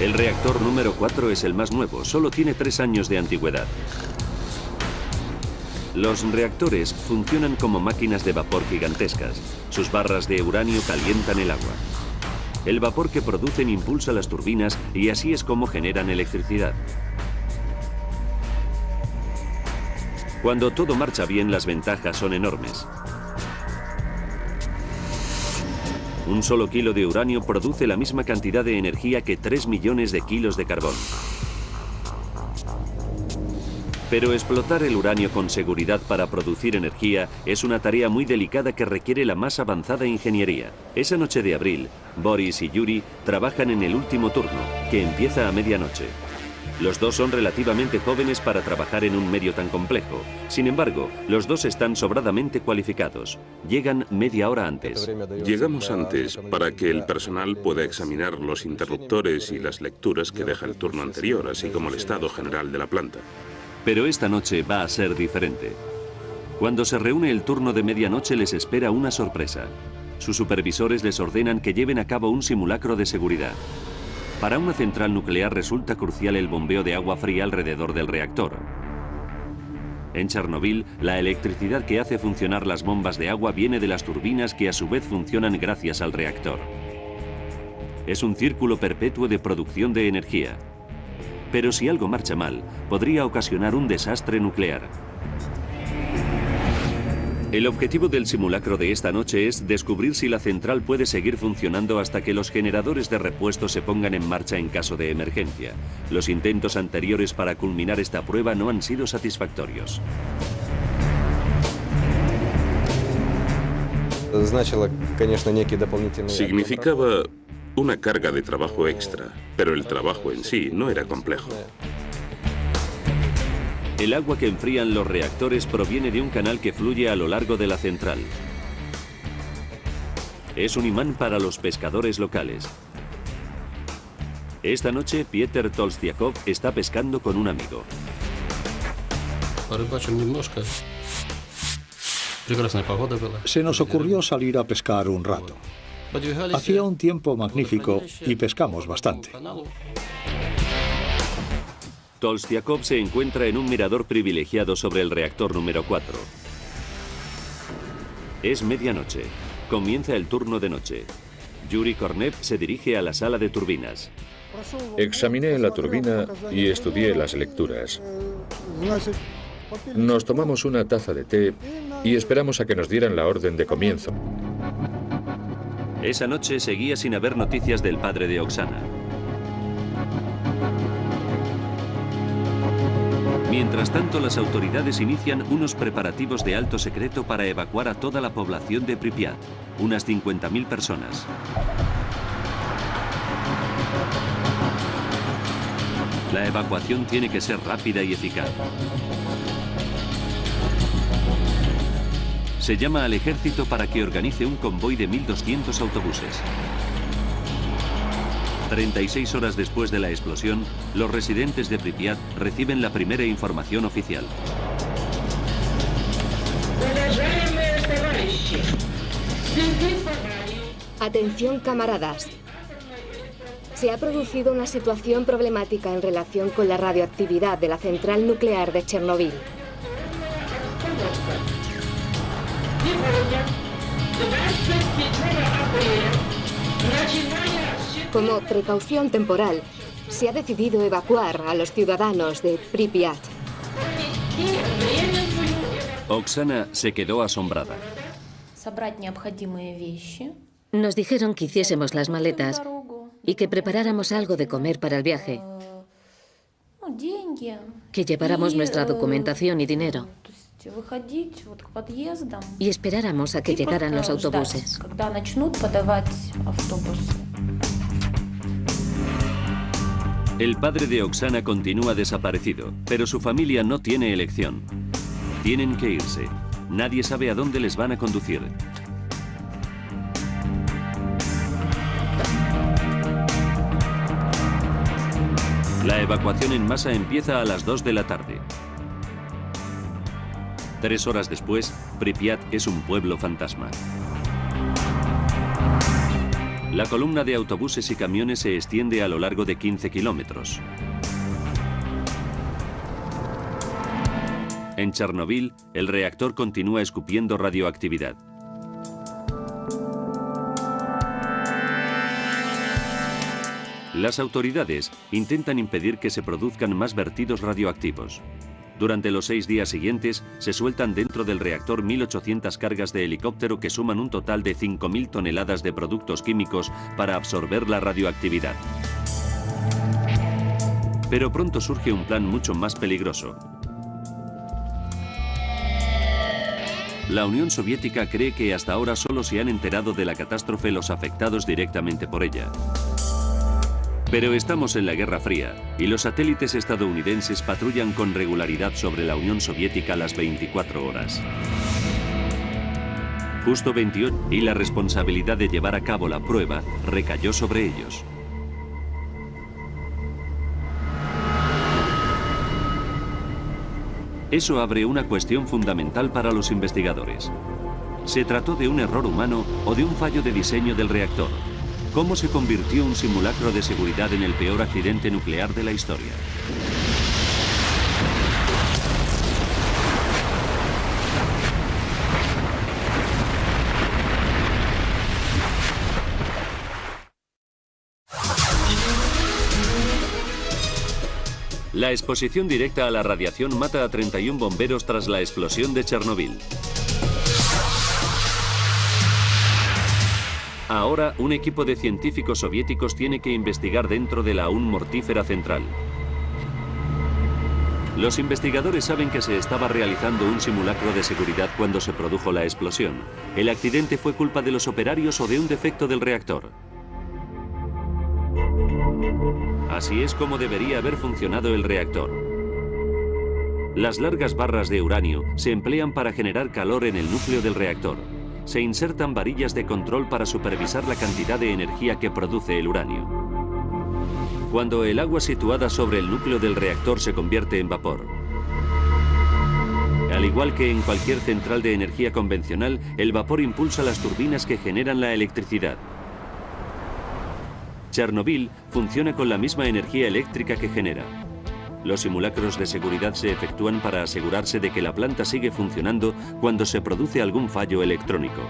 S1: El reactor número 4 es el más nuevo, solo tiene 3 años de antigüedad. Los reactores funcionan como máquinas de vapor gigantescas. Sus barras de uranio calientan el agua. El vapor que producen impulsa las turbinas y así es como generan electricidad. Cuando todo marcha bien, las ventajas son enormes. Un solo kilo de uranio produce la misma cantidad de energía que 3 millones de kilos de carbón. Pero explotar el uranio con seguridad para producir energía es una tarea muy delicada que requiere la más avanzada ingeniería. Esa noche de abril, Boris y Yuri trabajan en el último turno, que empieza a medianoche. Los dos son relativamente jóvenes para trabajar en un medio tan complejo. Sin embargo, los dos están sobradamente cualificados. Llegan media hora antes.
S2: Llegamos antes para que el personal pueda examinar los interruptores y las lecturas que deja el turno anterior, así como el estado general de la planta.
S1: Pero esta noche va a ser diferente. Cuando se reúne el turno de medianoche les espera una sorpresa. Sus supervisores les ordenan que lleven a cabo un simulacro de seguridad. Para una central nuclear resulta crucial el bombeo de agua fría alrededor del reactor. En Chernobyl, la electricidad que hace funcionar las bombas de agua viene de las turbinas que a su vez funcionan gracias al reactor. Es un círculo perpetuo de producción de energía. Pero si algo marcha mal, podría ocasionar un desastre nuclear. El objetivo del simulacro de esta noche es descubrir si la central puede seguir funcionando hasta que los generadores de repuesto se pongan en marcha en caso de emergencia. Los intentos anteriores para culminar esta prueba no han sido satisfactorios.
S2: Significaba una carga de trabajo extra, pero el trabajo en sí no era complejo.
S1: El agua que enfrían los reactores proviene de un canal que fluye a lo largo de la central. Es un imán para los pescadores locales. Esta noche, Pieter Tolstiakov está pescando con un amigo.
S4: Se nos ocurrió salir a pescar un rato. Hacía un tiempo magnífico y pescamos bastante.
S1: Tolstiakov se encuentra en un mirador privilegiado sobre el reactor número 4. Es medianoche. Comienza el turno de noche. Yuri Kornev se dirige a la sala de turbinas.
S3: Examiné la turbina y estudié las lecturas. Nos tomamos una taza de té y esperamos a que nos dieran la orden de comienzo.
S1: Esa noche seguía sin haber noticias del padre de Oksana. Mientras tanto, las autoridades inician unos preparativos de alto secreto para evacuar a toda la población de Pripyat, unas 50.000 personas. La evacuación tiene que ser rápida y eficaz. Se llama al ejército para que organice un convoy de 1.200 autobuses. 36 horas después de la explosión, los residentes de Pripyat reciben la primera información oficial.
S6: Atención, camaradas. Se ha producido una situación problemática en relación con la radioactividad de la central nuclear de Chernobyl. Como precaución temporal, se ha decidido evacuar a los ciudadanos de Pripyat.
S1: Oksana se quedó asombrada.
S5: Nos dijeron que hiciésemos las maletas y que preparáramos algo de comer para el viaje, que lleváramos nuestra documentación y dinero y esperáramos a que llegaran los autobuses.
S1: El padre de Oksana continúa desaparecido, pero su familia no tiene elección. Tienen que irse. Nadie sabe a dónde les van a conducir. La evacuación en masa empieza a las 2 de la tarde. 3 horas después, Pripyat es un pueblo fantasma. La columna de autobuses y camiones se extiende a lo largo de 15 kilómetros. En Chernobyl, el reactor continúa escupiendo radioactividad. Las autoridades intentan impedir que se produzcan más vertidos radioactivos. Durante los 6 días siguientes, se sueltan dentro del reactor 1.800 cargas de helicóptero que suman un total de 5.000 toneladas de productos químicos para absorber la radioactividad. Pero pronto surge un plan mucho más peligroso. La Unión Soviética cree que hasta ahora solo se han enterado de la catástrofe los afectados directamente por ella. Pero estamos en la Guerra Fría y los satélites estadounidenses patrullan con regularidad sobre la Unión Soviética las 24 horas. Justo 28, y la responsabilidad de llevar a cabo la prueba recayó sobre ellos. Eso abre una cuestión fundamental para los investigadores. ¿Se trató de un error humano o de un fallo de diseño del reactor? ¿Cómo se convirtió un simulacro de seguridad en el peor accidente nuclear de la historia? La exposición directa a la radiación mata a 31 bomberos tras la explosión de Chernobyl. Ahora, un equipo de científicos soviéticos tiene que investigar dentro de la aún mortífera central. Los investigadores saben que se estaba realizando un simulacro de seguridad cuando se produjo la explosión. ¿El accidente fue culpa de los operarios o de un defecto del reactor? Así es como debería haber funcionado el reactor. Las largas barras de uranio se emplean para generar calor en el núcleo del reactor. Se insertan varillas de control para supervisar la cantidad de energía que produce el uranio. Cuando el agua situada sobre el núcleo del reactor se convierte en vapor. Al igual que en cualquier central de energía convencional, el vapor impulsa las turbinas que generan la electricidad. Chernobyl funciona con la misma energía eléctrica que genera. Los simulacros de seguridad se efectúan para asegurarse de que la planta sigue funcionando cuando se produce algún fallo electrónico.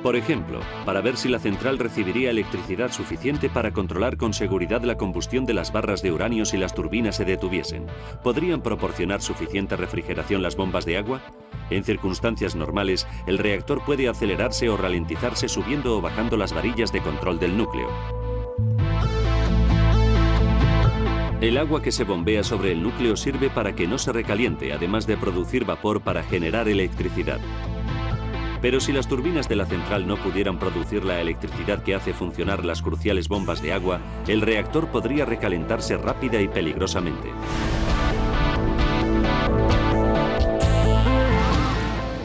S1: Por ejemplo, para ver si la central recibiría electricidad suficiente para controlar con seguridad la combustión de las barras de uranio si las turbinas se detuviesen. ¿Podrían proporcionar suficiente refrigeración las bombas de agua? En circunstancias normales, el reactor puede acelerarse o ralentizarse subiendo o bajando las varillas de control del núcleo. El agua que se bombea sobre el núcleo sirve para que no se recaliente, además de producir vapor para generar electricidad. Pero si las turbinas de la central no pudieran producir la electricidad que hace funcionar las cruciales bombas de agua, el reactor podría recalentarse rápida y peligrosamente.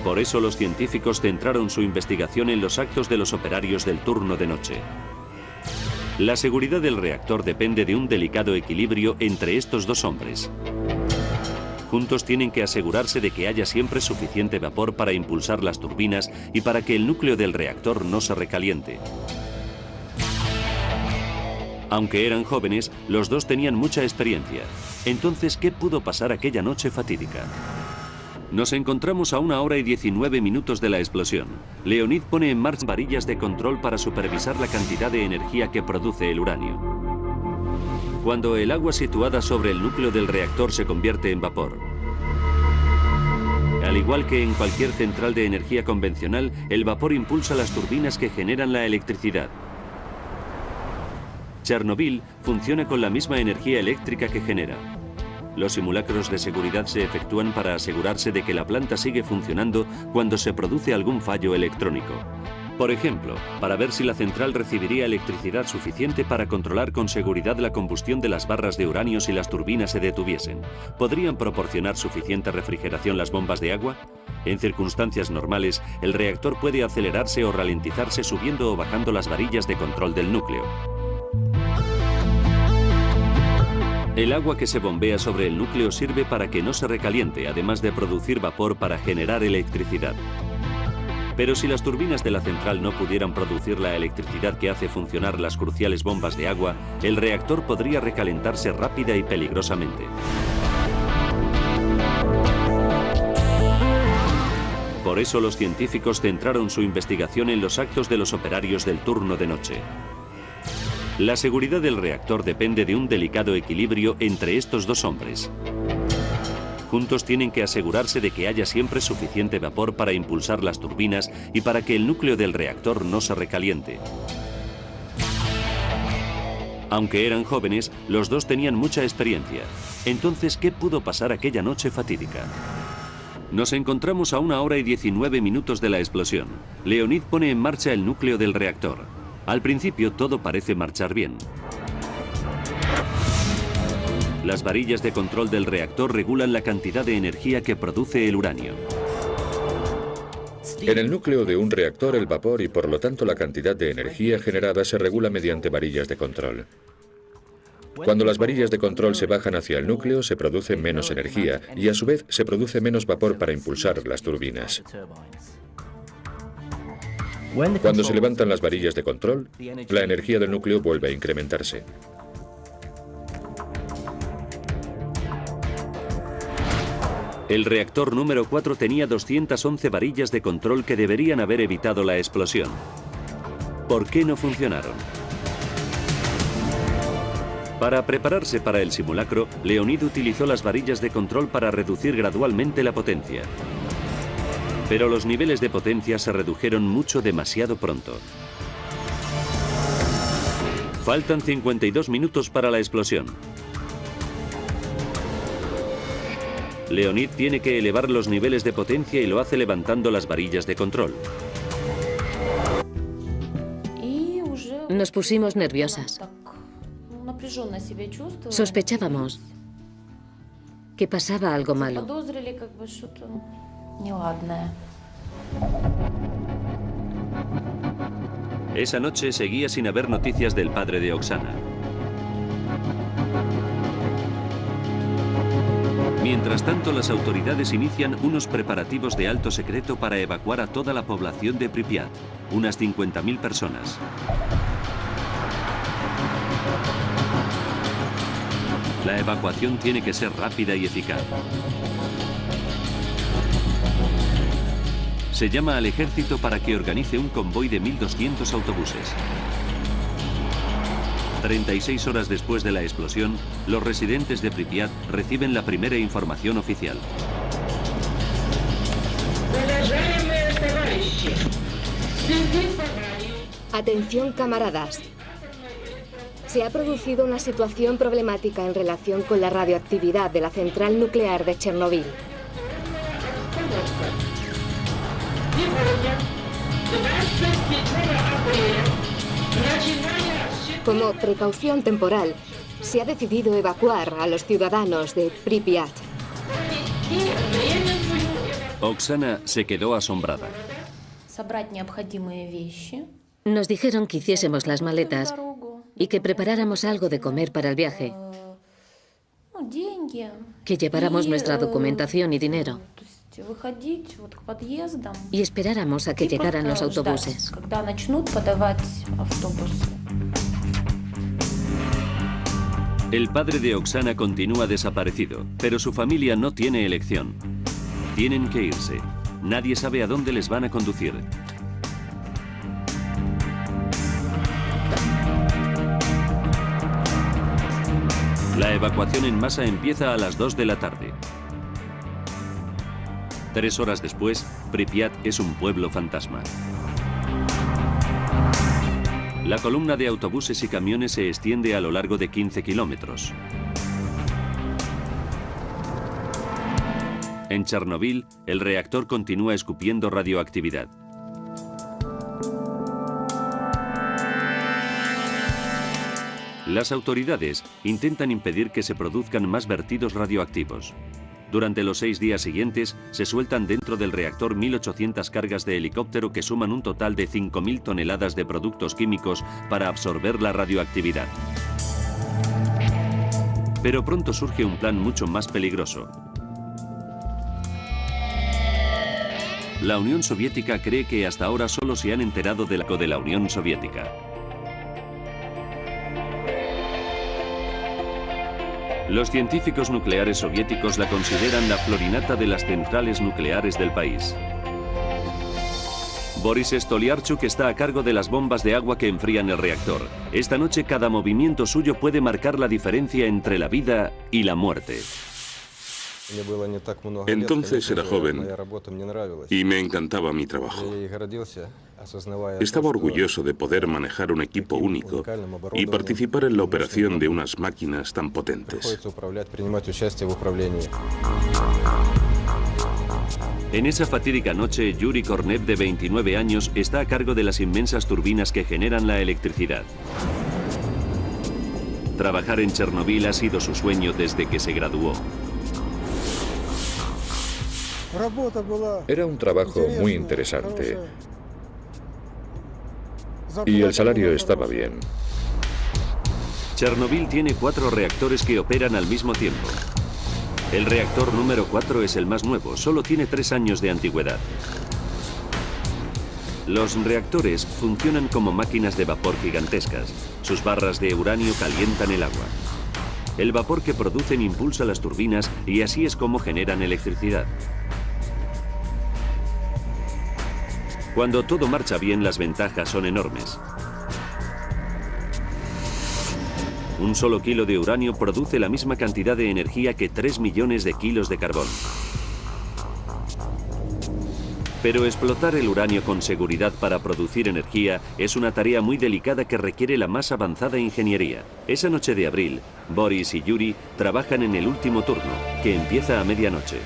S1: Por eso los científicos centraron su investigación en los actos de los operarios del turno de noche. La seguridad del reactor depende de un delicado equilibrio entre estos dos hombres. Juntos tienen que asegurarse de que haya siempre suficiente vapor para impulsar las turbinas y para que el núcleo del reactor no se recaliente. Aunque eran jóvenes, los dos tenían mucha experiencia. Entonces, ¿qué pudo pasar aquella noche fatídica? Nos encontramos a 1 hora y 19 minutos de la explosión. Leonid pone en marcha varillas de control para supervisar la cantidad de energía que produce el uranio. Cuando el agua situada sobre el núcleo del reactor se convierte en vapor. Al igual que en cualquier central de energía convencional, el vapor impulsa las turbinas que generan la electricidad. Chernobyl funciona con la misma energía eléctrica que genera. Los simulacros de seguridad se efectúan para asegurarse de que la planta sigue funcionando cuando se produce algún fallo electrónico. Por ejemplo, para ver si la central recibiría electricidad suficiente para controlar con seguridad la combustión de las barras de uranio si las turbinas se detuviesen. ¿Podrían proporcionar suficiente refrigeración las bombas de agua? En circunstancias normales, el reactor puede acelerarse o ralentizarse subiendo o bajando las varillas de control del núcleo. El agua que se bombea sobre el núcleo sirve para que no se recaliente, además de producir vapor para generar electricidad. Pero si las turbinas de la central no pudieran producir la electricidad que hace funcionar las cruciales bombas de agua, el reactor podría recalentarse rápida y peligrosamente. Por eso los científicos centraron su investigación en los actos de los operarios del turno de noche. La seguridad del reactor depende de un delicado equilibrio entre estos dos hombres. Juntos tienen que asegurarse de que haya siempre suficiente vapor para impulsar las turbinas y para que el núcleo del reactor no se recaliente. Aunque eran jóvenes, los dos tenían mucha experiencia. Entonces, ¿qué pudo pasar aquella noche fatídica? Nos encontramos a 1 hora y 19 minutos de la explosión. Leonid pone en marcha el núcleo del reactor. Al principio todo parece marchar bien. Las varillas de control del reactor regulan la cantidad de energía que produce el uranio.
S3: En el núcleo de un reactor, el vapor y por lo tanto la cantidad de energía generada se regula mediante varillas de control. Cuando las varillas de control se bajan hacia el núcleo, se produce menos energía y a su vez se produce menos vapor para impulsar las turbinas. Cuando se levantan las varillas de control, la energía del núcleo vuelve a incrementarse.
S1: El reactor número 4 tenía 211 varillas de control que deberían haber evitado la explosión. ¿Por qué no funcionaron? Para prepararse para el simulacro, Leonid utilizó las varillas de control para reducir gradualmente la potencia. Pero los niveles de potencia se redujeron demasiado pronto. Faltan 52 minutos para la explosión. Leonid tiene que elevar los niveles de potencia y lo hace levantando las varillas de control.
S5: Nos pusimos nerviosas. Sospechábamos que pasaba algo malo.
S1: Esa noche seguía sin haber noticias del padre de Oksana. Mientras tanto, las autoridades inician unos preparativos de alto secreto para evacuar a toda la población de Pripyat, unas 50.000 personas. La evacuación tiene que ser rápida y eficaz. Se llama al ejército para que organice un convoy de 1.200 autobuses. 36 horas después de la explosión, los residentes de Pripyat reciben la primera información oficial.
S6: Atención, camaradas. Se ha producido una situación problemática en relación con la radioactividad de la central nuclear de Chernobyl. Como precaución temporal, se ha decidido evacuar a los ciudadanos de Pripyat.
S1: Oksana se quedó asombrada.
S5: Nos dijeron que hiciésemos las maletas y que preparáramos algo de comer para el viaje, que lleváramos nuestra documentación y dinero y esperáramos a que llegaran los autobuses.
S1: El padre de Oksana continúa desaparecido, pero su familia no tiene elección. Tienen que irse. Nadie sabe a dónde les van a conducir. La evacuación en masa empieza a las 2 de la tarde. 3 horas después, Pripyat es un pueblo fantasma. La columna de autobuses y camiones se extiende a lo largo de 15 kilómetros. En Chernobyl, el reactor continúa escupiendo radioactividad. Las autoridades intentan impedir que se produzcan más vertidos radioactivos. Durante los 6 días siguientes, se sueltan dentro del reactor 1.800 cargas de helicóptero que suman un total de 5.000 toneladas de productos químicos para absorber la radioactividad. Pero pronto surge un plan mucho más peligroso. La Unión Soviética cree que hasta ahora solo se han enterado de la Unión Soviética. Los científicos nucleares soviéticos la consideran la florinata de las centrales nucleares del país. Boris Stolyarchuk está a cargo de las bombas de agua que enfrían el reactor. Esta noche cada movimiento suyo puede marcar la diferencia entre la vida y la muerte.
S2: Entonces era joven y me encantaba mi trabajo. Estaba orgulloso de poder manejar un equipo único y participar en la operación de unas máquinas tan potentes.
S1: En esa fatídica noche, Yuri Kornev, de 29 años, está a cargo de las inmensas turbinas que generan la electricidad. Trabajar en Chernobyl ha sido su sueño desde que se graduó.
S3: Era un trabajo muy interesante y el salario estaba bien.
S1: Chernobyl tiene 4 reactores que operan al mismo tiempo. El reactor número 4 es el más nuevo, solo tiene 3 años de antigüedad. Los reactores funcionan como máquinas de vapor gigantescas. Sus barras de uranio calientan el agua. El vapor que producen impulsa las turbinas y así es como generan electricidad. Cuando todo marcha bien, las ventajas son enormes. Un solo kilo de uranio produce la misma cantidad de energía que 3 millones de kilos de carbón. Pero explotar el uranio con seguridad para producir energía es una tarea muy delicada que requiere la más avanzada ingeniería. Esa noche de abril, Boris y Yuri trabajan en el último turno, que empieza a medianoche.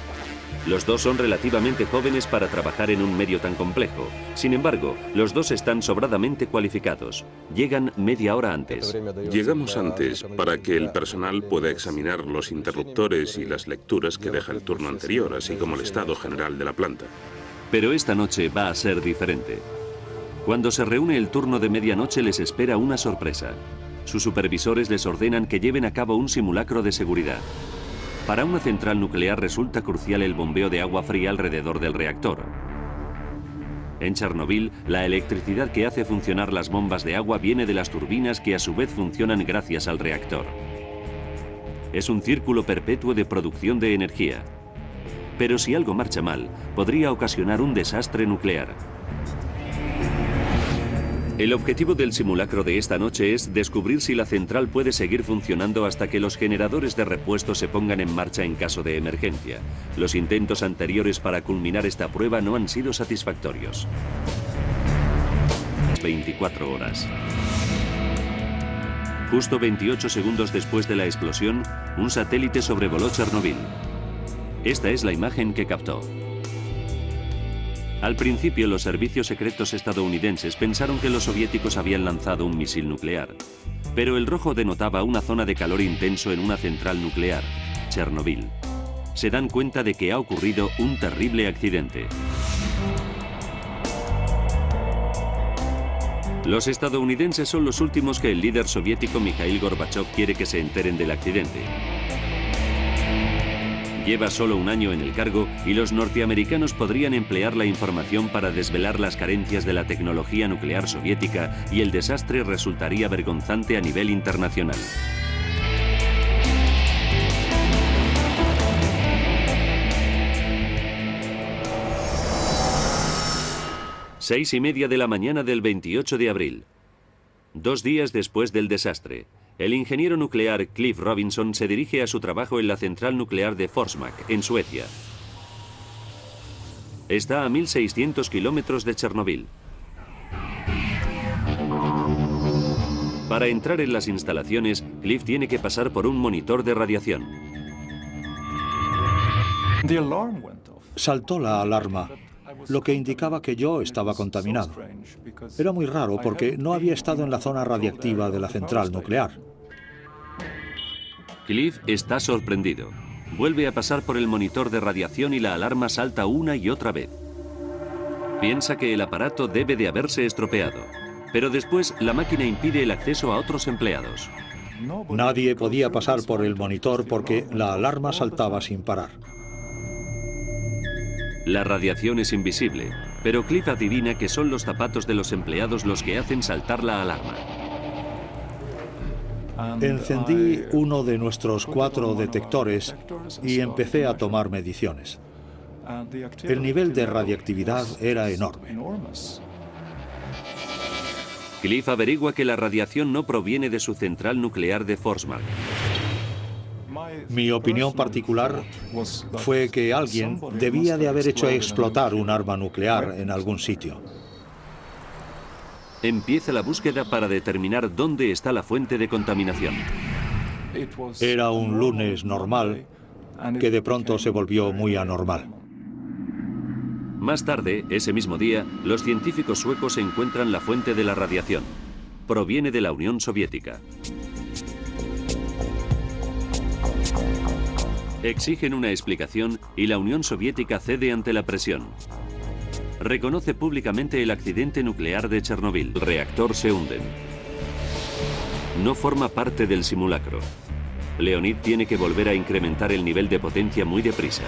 S1: Los dos son relativamente jóvenes para trabajar en un medio tan complejo. Sin embargo, los dos están sobradamente cualificados. Llegan media hora antes.
S2: Llegamos antes para que el personal pueda examinar los interruptores y las lecturas que deja el turno anterior, así como el estado general de la planta.
S1: Pero esta noche va a ser diferente. Cuando se reúne el turno de medianoche les espera una sorpresa. Sus supervisores les ordenan que lleven a cabo un simulacro de seguridad. Para una central nuclear resulta crucial el bombeo de agua fría alrededor del reactor. En Chernobyl, la electricidad que hace funcionar las bombas de agua viene de las turbinas que a su vez funcionan gracias al reactor. Es un círculo perpetuo de producción de energía. pero si algo marcha mal, podría ocasionar un desastre nuclear. El objetivo del simulacro de esta noche es descubrir si la central puede seguir funcionando hasta que los generadores de repuesto se pongan en marcha en caso de emergencia. Los intentos anteriores para culminar esta prueba no han sido satisfactorios. 24 horas. Justo 28 segundos después de la explosión, un satélite sobrevoló Chernobyl. Esta es la imagen que captó. Al principio, los servicios secretos estadounidenses pensaron que los soviéticos habían lanzado un misil nuclear, pero el rojo denotaba una zona de calor intenso en una central nuclear, Chernobyl. Se dan cuenta de que ha ocurrido un terrible accidente. Los estadounidenses son los últimos que el líder soviético Mikhail Gorbachev quiere que se enteren del accidente. Lleva solo un año en el cargo y los norteamericanos podrían emplear la información para desvelar las carencias de la tecnología nuclear soviética y el desastre resultaría vergonzante a nivel internacional. Seis y media de la mañana del 28 de abril. 2 días después del desastre. El ingeniero nuclear Cliff Robinson se dirige a su trabajo en la central nuclear de Forsmark, en Suecia. Está a 1.600 kilómetros de Chernobyl. Para entrar en las instalaciones, Cliff tiene que pasar por un monitor de radiación.
S4: Saltó la alarma, lo que indicaba que yo estaba contaminado. Era muy raro porque no había estado en la zona radiactiva de la central nuclear.
S1: Cliff está sorprendido. Vuelve a pasar por el monitor de radiación y la alarma salta una y otra vez. Piensa que el aparato debe de haberse estropeado, pero después la máquina impide el acceso a otros empleados.
S4: Nadie podía pasar por el monitor porque la alarma saltaba sin parar.
S1: La radiación es invisible, pero Cliff adivina que son los zapatos de los empleados los que hacen saltar la alarma.
S4: Encendí uno de nuestros 4 detectores y empecé a tomar mediciones. El nivel de radiactividad era enorme.
S1: Cliff averigua que la radiación no proviene de su central nuclear de Forsmark.
S4: Mi opinión particular fue que alguien debía de haber hecho explotar un arma nuclear en algún sitio.
S1: Empieza la búsqueda para determinar dónde está la fuente de contaminación.
S4: Era un lunes normal que de pronto se volvió muy anormal.
S1: Más tarde, ese mismo día, los científicos suecos encuentran la fuente de la radiación. Proviene de la Unión Soviética. Exigen una explicación y la Unión Soviética cede ante la presión. Reconoce públicamente el accidente nuclear de Chernobyl. El reactor se hunde. No forma parte del simulacro. Leonid tiene que volver a incrementar el nivel de potencia muy deprisa.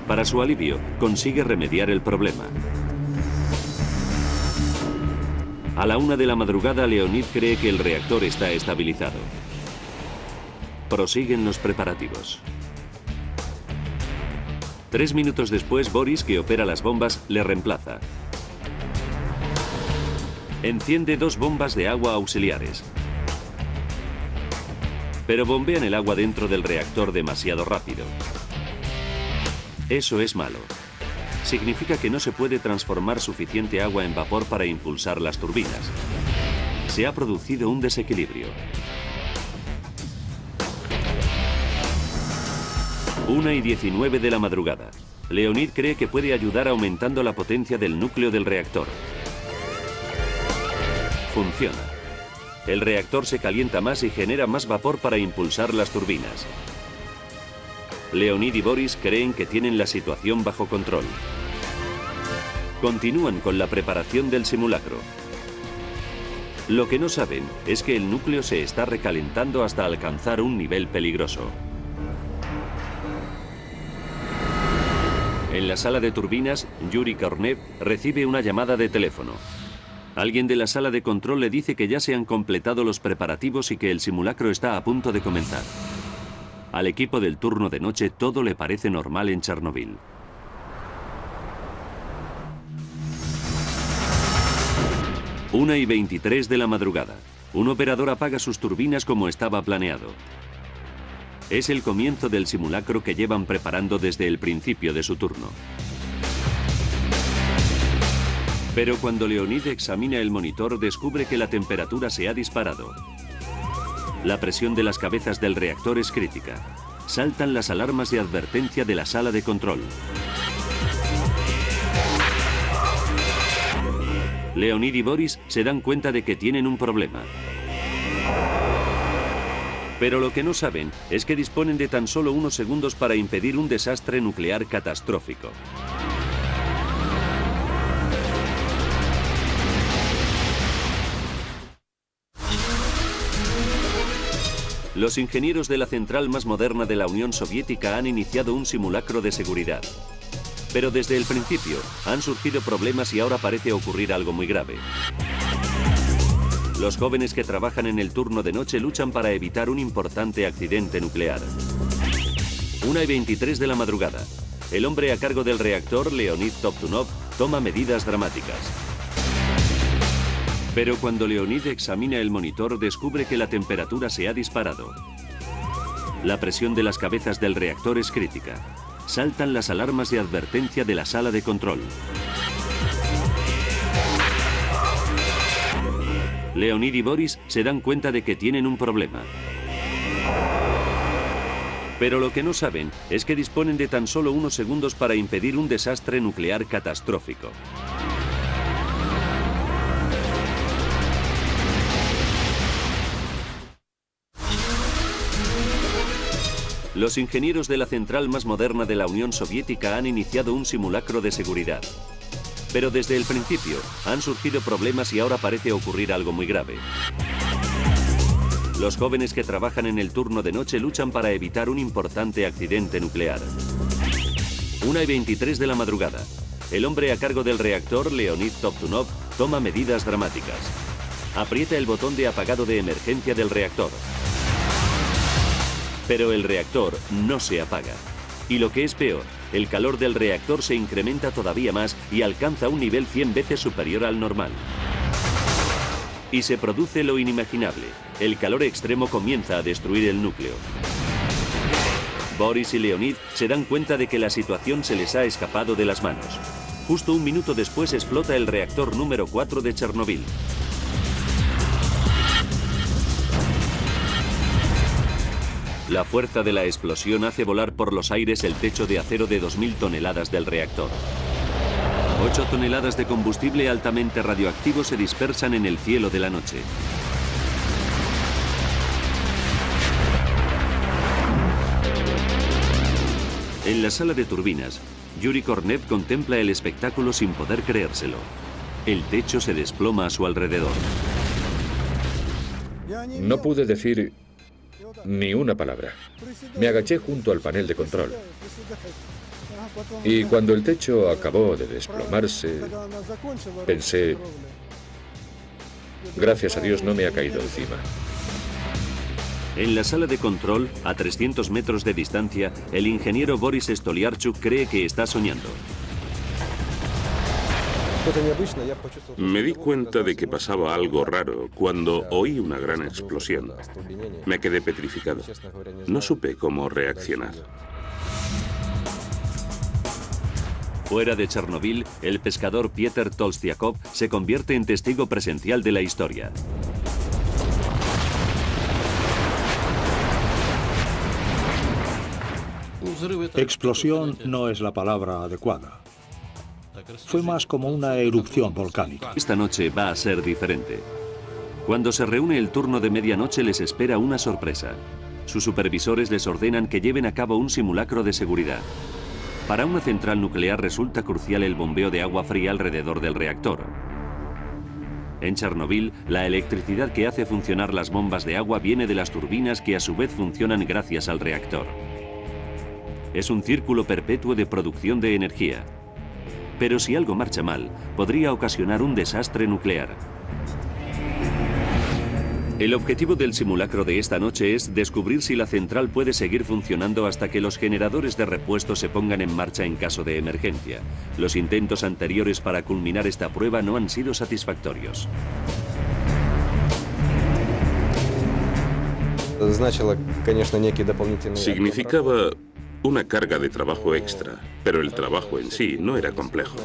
S1: Para su alivio, consigue remediar el problema. A la 1 de la madrugada, Leonid cree que el reactor está estabilizado. Prosiguen los preparativos. 3 minutos después, Boris, que opera las bombas, le reemplaza. Enciende 2 bombas de agua auxiliares. Pero bombean el agua dentro del reactor demasiado rápido. Eso es malo. Significa que no se puede transformar suficiente agua en vapor para impulsar las turbinas. Se ha producido un desequilibrio. 1:19 de la madrugada. Leonid cree que puede ayudar aumentando la potencia del núcleo del reactor. Funciona. El reactor se calienta más y genera más vapor para impulsar las turbinas. Leonid y Boris creen que tienen la situación bajo control. Continúan con la preparación del simulacro. Lo que no saben es que el núcleo se está recalentando hasta alcanzar un nivel peligroso. En la sala de turbinas, Yuri Kornev recibe una llamada de teléfono. Alguien de la sala de control le dice que ya se han completado los preparativos y que el simulacro está a punto de comenzar. Al equipo del turno de noche todo le parece normal en Chernobyl. Una y 23 de la madrugada. Un operador apaga sus turbinas como estaba planeado. Es el comienzo del simulacro que llevan preparando desde el principio de su turno. Pero cuando Leonid examina el monitor, descubre que la temperatura se ha disparado. La presión de las cabezas del reactor es crítica. Saltan las alarmas de advertencia de la sala de control. Leonid y Boris se dan cuenta de que tienen un problema. Pero lo que no saben es que disponen de tan solo unos segundos para impedir un desastre nuclear catastrófico. Los ingenieros de la central más moderna de la Unión Soviética han iniciado un simulacro de seguridad. Pero desde el principio han surgido problemas y ahora parece ocurrir algo muy grave. Los jóvenes que trabajan en el turno de noche luchan para evitar un importante accidente nuclear. 1 y 23 de la madrugada. El hombre a cargo del reactor, Leonid Toptunov, toma medidas dramáticas. Pero cuando Leonid examina el monitor, descubre que la temperatura se ha disparado. La presión de las cabezas del reactor es crítica. Saltan las alarmas de advertencia de la sala de control. Leonid y Boris se dan cuenta de que tienen un problema. Pero lo que no saben es que disponen de tan solo unos segundos para impedir un desastre nuclear catastrófico. Los ingenieros de la central más moderna de la Unión Soviética han iniciado un simulacro de seguridad. Pero desde el principio han surgido problemas y ahora parece ocurrir algo muy grave. Los jóvenes que trabajan en el turno de noche luchan para evitar un importante accidente nuclear. 1 y 23 de la madrugada. El hombre a cargo del reactor, Leonid Toptunov, toma medidas dramáticas. Aprieta el botón de apagado de emergencia del reactor. Pero el reactor no se apaga. Y lo que es peor, el calor del reactor se incrementa todavía más y alcanza un nivel 100 veces superior al normal. Y se produce lo inimaginable. El calor extremo comienza a destruir el núcleo. Boris y Leonid se dan cuenta de que la situación se les ha escapado de las manos. Justo un minuto después explota el reactor número 4 de Chernobyl. La fuerza de la explosión hace volar por los aires el techo de acero de 2000 toneladas del reactor. 8 toneladas de combustible altamente radioactivo se dispersan en el cielo de la noche. En la sala de turbinas, Yuri Kornev contempla el espectáculo sin poder creérselo. El techo se desploma a su alrededor.
S3: No pude decir ni una palabra. Me agaché junto al panel de control. Y cuando el techo acabó de desplomarse, pensé, gracias a Dios no me ha caído encima.
S1: En la sala de control, a 300 metros de distancia, el ingeniero Boris Stoliarchuk cree que está soñando.
S2: Me di cuenta de que pasaba algo raro cuando oí una gran explosión. Me quedé petrificado. No supe cómo reaccionar.
S1: Fuera de Chernobyl, el pescador Pieter Tolstiakov se convierte en testigo presencial de la historia.
S4: Explosión no es la palabra adecuada. Fue más como una erupción volcánica.
S1: Esta noche va a ser diferente. Cuando se reúne el turno de medianoche les espera una sorpresa. Sus supervisores les ordenan que lleven a cabo un simulacro de seguridad. Para una central nuclear resulta crucial el bombeo de agua fría alrededor del reactor. En Chernobyl, la electricidad que hace funcionar las bombas de agua viene de las turbinas que a su vez funcionan gracias al reactor. Es un círculo perpetuo de producción de energía. Pero si algo marcha mal, podría ocasionar un desastre nuclear. El objetivo del simulacro de esta noche es descubrir si la central puede seguir funcionando hasta que los generadores de repuesto se pongan en marcha en caso de emergencia. Los intentos anteriores para culminar esta prueba no han sido satisfactorios.
S2: Significaba una carga de trabajo extra, pero el trabajo en sí no era complejo.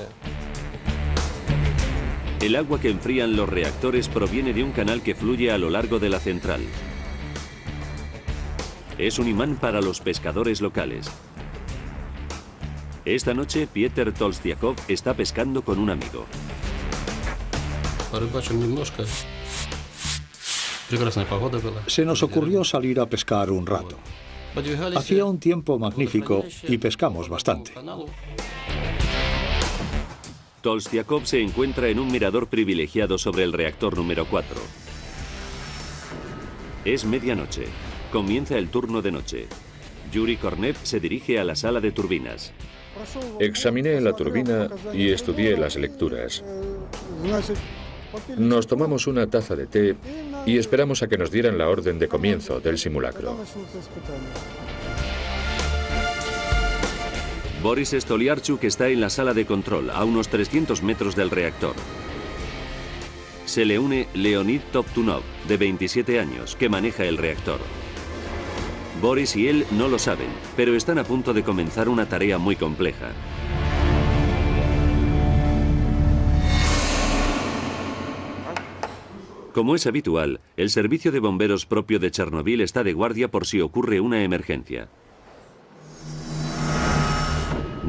S1: El agua que enfrían los reactores proviene de un canal que fluye a lo largo de la central. Es un imán para los pescadores locales. Esta noche, Pieter Tolstiakov está pescando con un amigo.
S4: Se nos ocurrió salir a pescar un rato. Hacía un tiempo magnífico y pescamos bastante.
S1: Tolstiakov se encuentra en un mirador privilegiado sobre el reactor número 4. Es medianoche. Comienza el turno de noche. Yuri Kornev se dirige a la sala de turbinas.
S3: Examiné la turbina y estudié las lecturas. Nos tomamos una taza de té y esperamos a que nos dieran la orden de comienzo del simulacro.
S1: Boris Stoliarchuk está en la sala de control, a unos 300 metros del reactor. Se le une Leonid Toptunov, de 27 años, que maneja el reactor. Boris y él no lo saben, pero están a punto de comenzar una tarea muy compleja. Como es habitual, el servicio de bomberos propio de Chernobyl está de guardia por si ocurre una emergencia.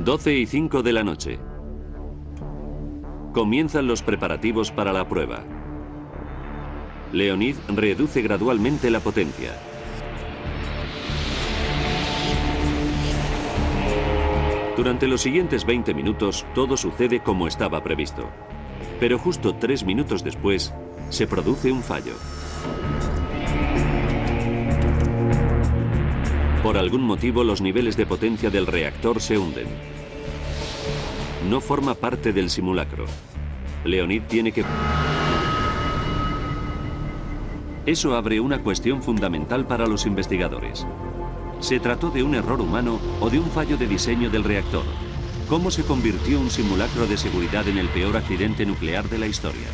S1: 12:05 de la noche. Comienzan los preparativos para la prueba. Leonid reduce gradualmente la potencia. Durante los siguientes 20 minutos, todo sucede como estaba previsto. Pero justo 3 minutos después, se produce un fallo. Por algún motivo, los niveles de potencia del reactor se hunden. No forma parte del simulacro. Leonid tiene que... Eso abre una cuestión fundamental para los investigadores. ¿Se trató de un error humano o de un fallo de diseño del reactor? ¿Cómo se convirtió un simulacro de seguridad en el peor accidente nuclear de la historia?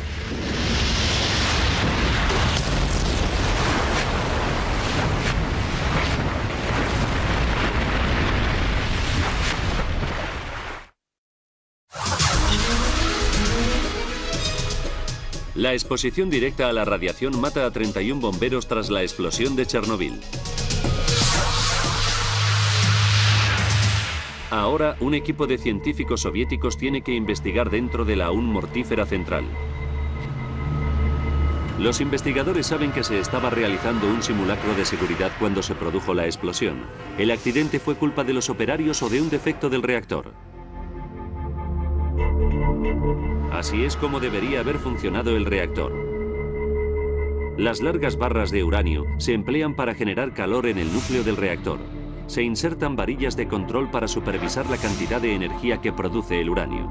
S1: La exposición directa a la radiación mata a 31 bomberos tras la explosión de Chernobyl. Ahora, un equipo de científicos soviéticos tiene que investigar dentro de la aún mortífera central. Los investigadores saben que se estaba realizando un simulacro de seguridad cuando se produjo la explosión. ¿El accidente fue culpa de los operarios o de un defecto del reactor? Así es como debería haber funcionado el reactor. Las largas barras de uranio se emplean para generar calor en el núcleo del reactor. Se insertan varillas de control para supervisar la cantidad de energía que produce el uranio.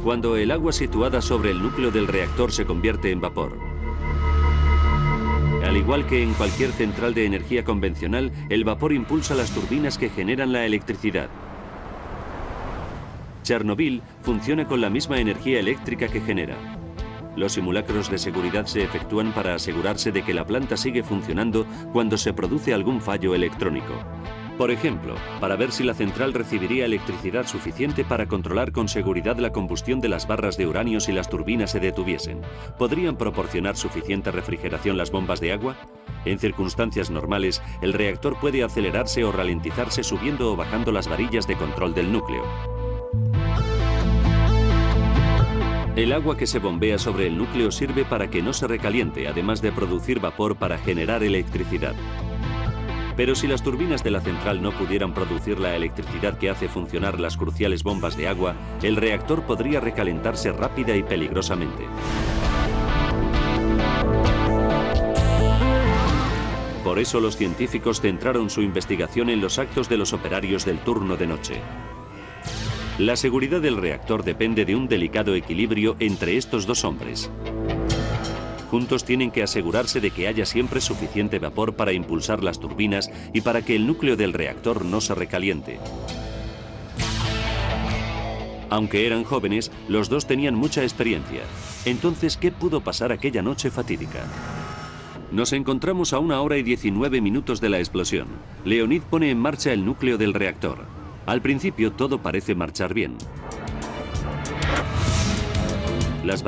S1: Cuando el agua situada sobre el núcleo del reactor se convierte en vapor. Al igual que en cualquier central de energía convencional, el vapor impulsa las turbinas que generan la electricidad. Chernobyl funciona con la misma energía eléctrica que genera. Los simulacros de seguridad se efectúan para asegurarse de que la planta sigue funcionando cuando se produce algún fallo electrónico. Por ejemplo, para ver si la central recibiría electricidad suficiente para controlar con seguridad la combustión de las barras de uranio si las turbinas se detuviesen. ¿Podrían proporcionar suficiente refrigeración las bombas de agua? En circunstancias normales, el reactor puede acelerarse o ralentizarse subiendo o bajando las varillas de control del núcleo. El agua que se bombea sobre el núcleo sirve para que no se recaliente, además de producir vapor para generar electricidad. Pero si las turbinas de la central no pudieran producir la electricidad que hace funcionar las cruciales bombas de agua, el reactor podría recalentarse rápida y peligrosamente. Por eso los científicos centraron su investigación en los actos de los operarios del turno de noche. La seguridad del reactor depende de un delicado equilibrio entre estos dos hombres. Juntos tienen que asegurarse de que haya siempre suficiente vapor para impulsar las turbinas y para que el núcleo del reactor no se recaliente. Aunque eran jóvenes, los dos tenían mucha experiencia. Entonces, ¿qué pudo pasar aquella noche fatídica? Nos encontramos a 1 hora y 19 minutos de la explosión. Leonid pone en marcha el núcleo del reactor. Al principio todo parece marchar bien. Las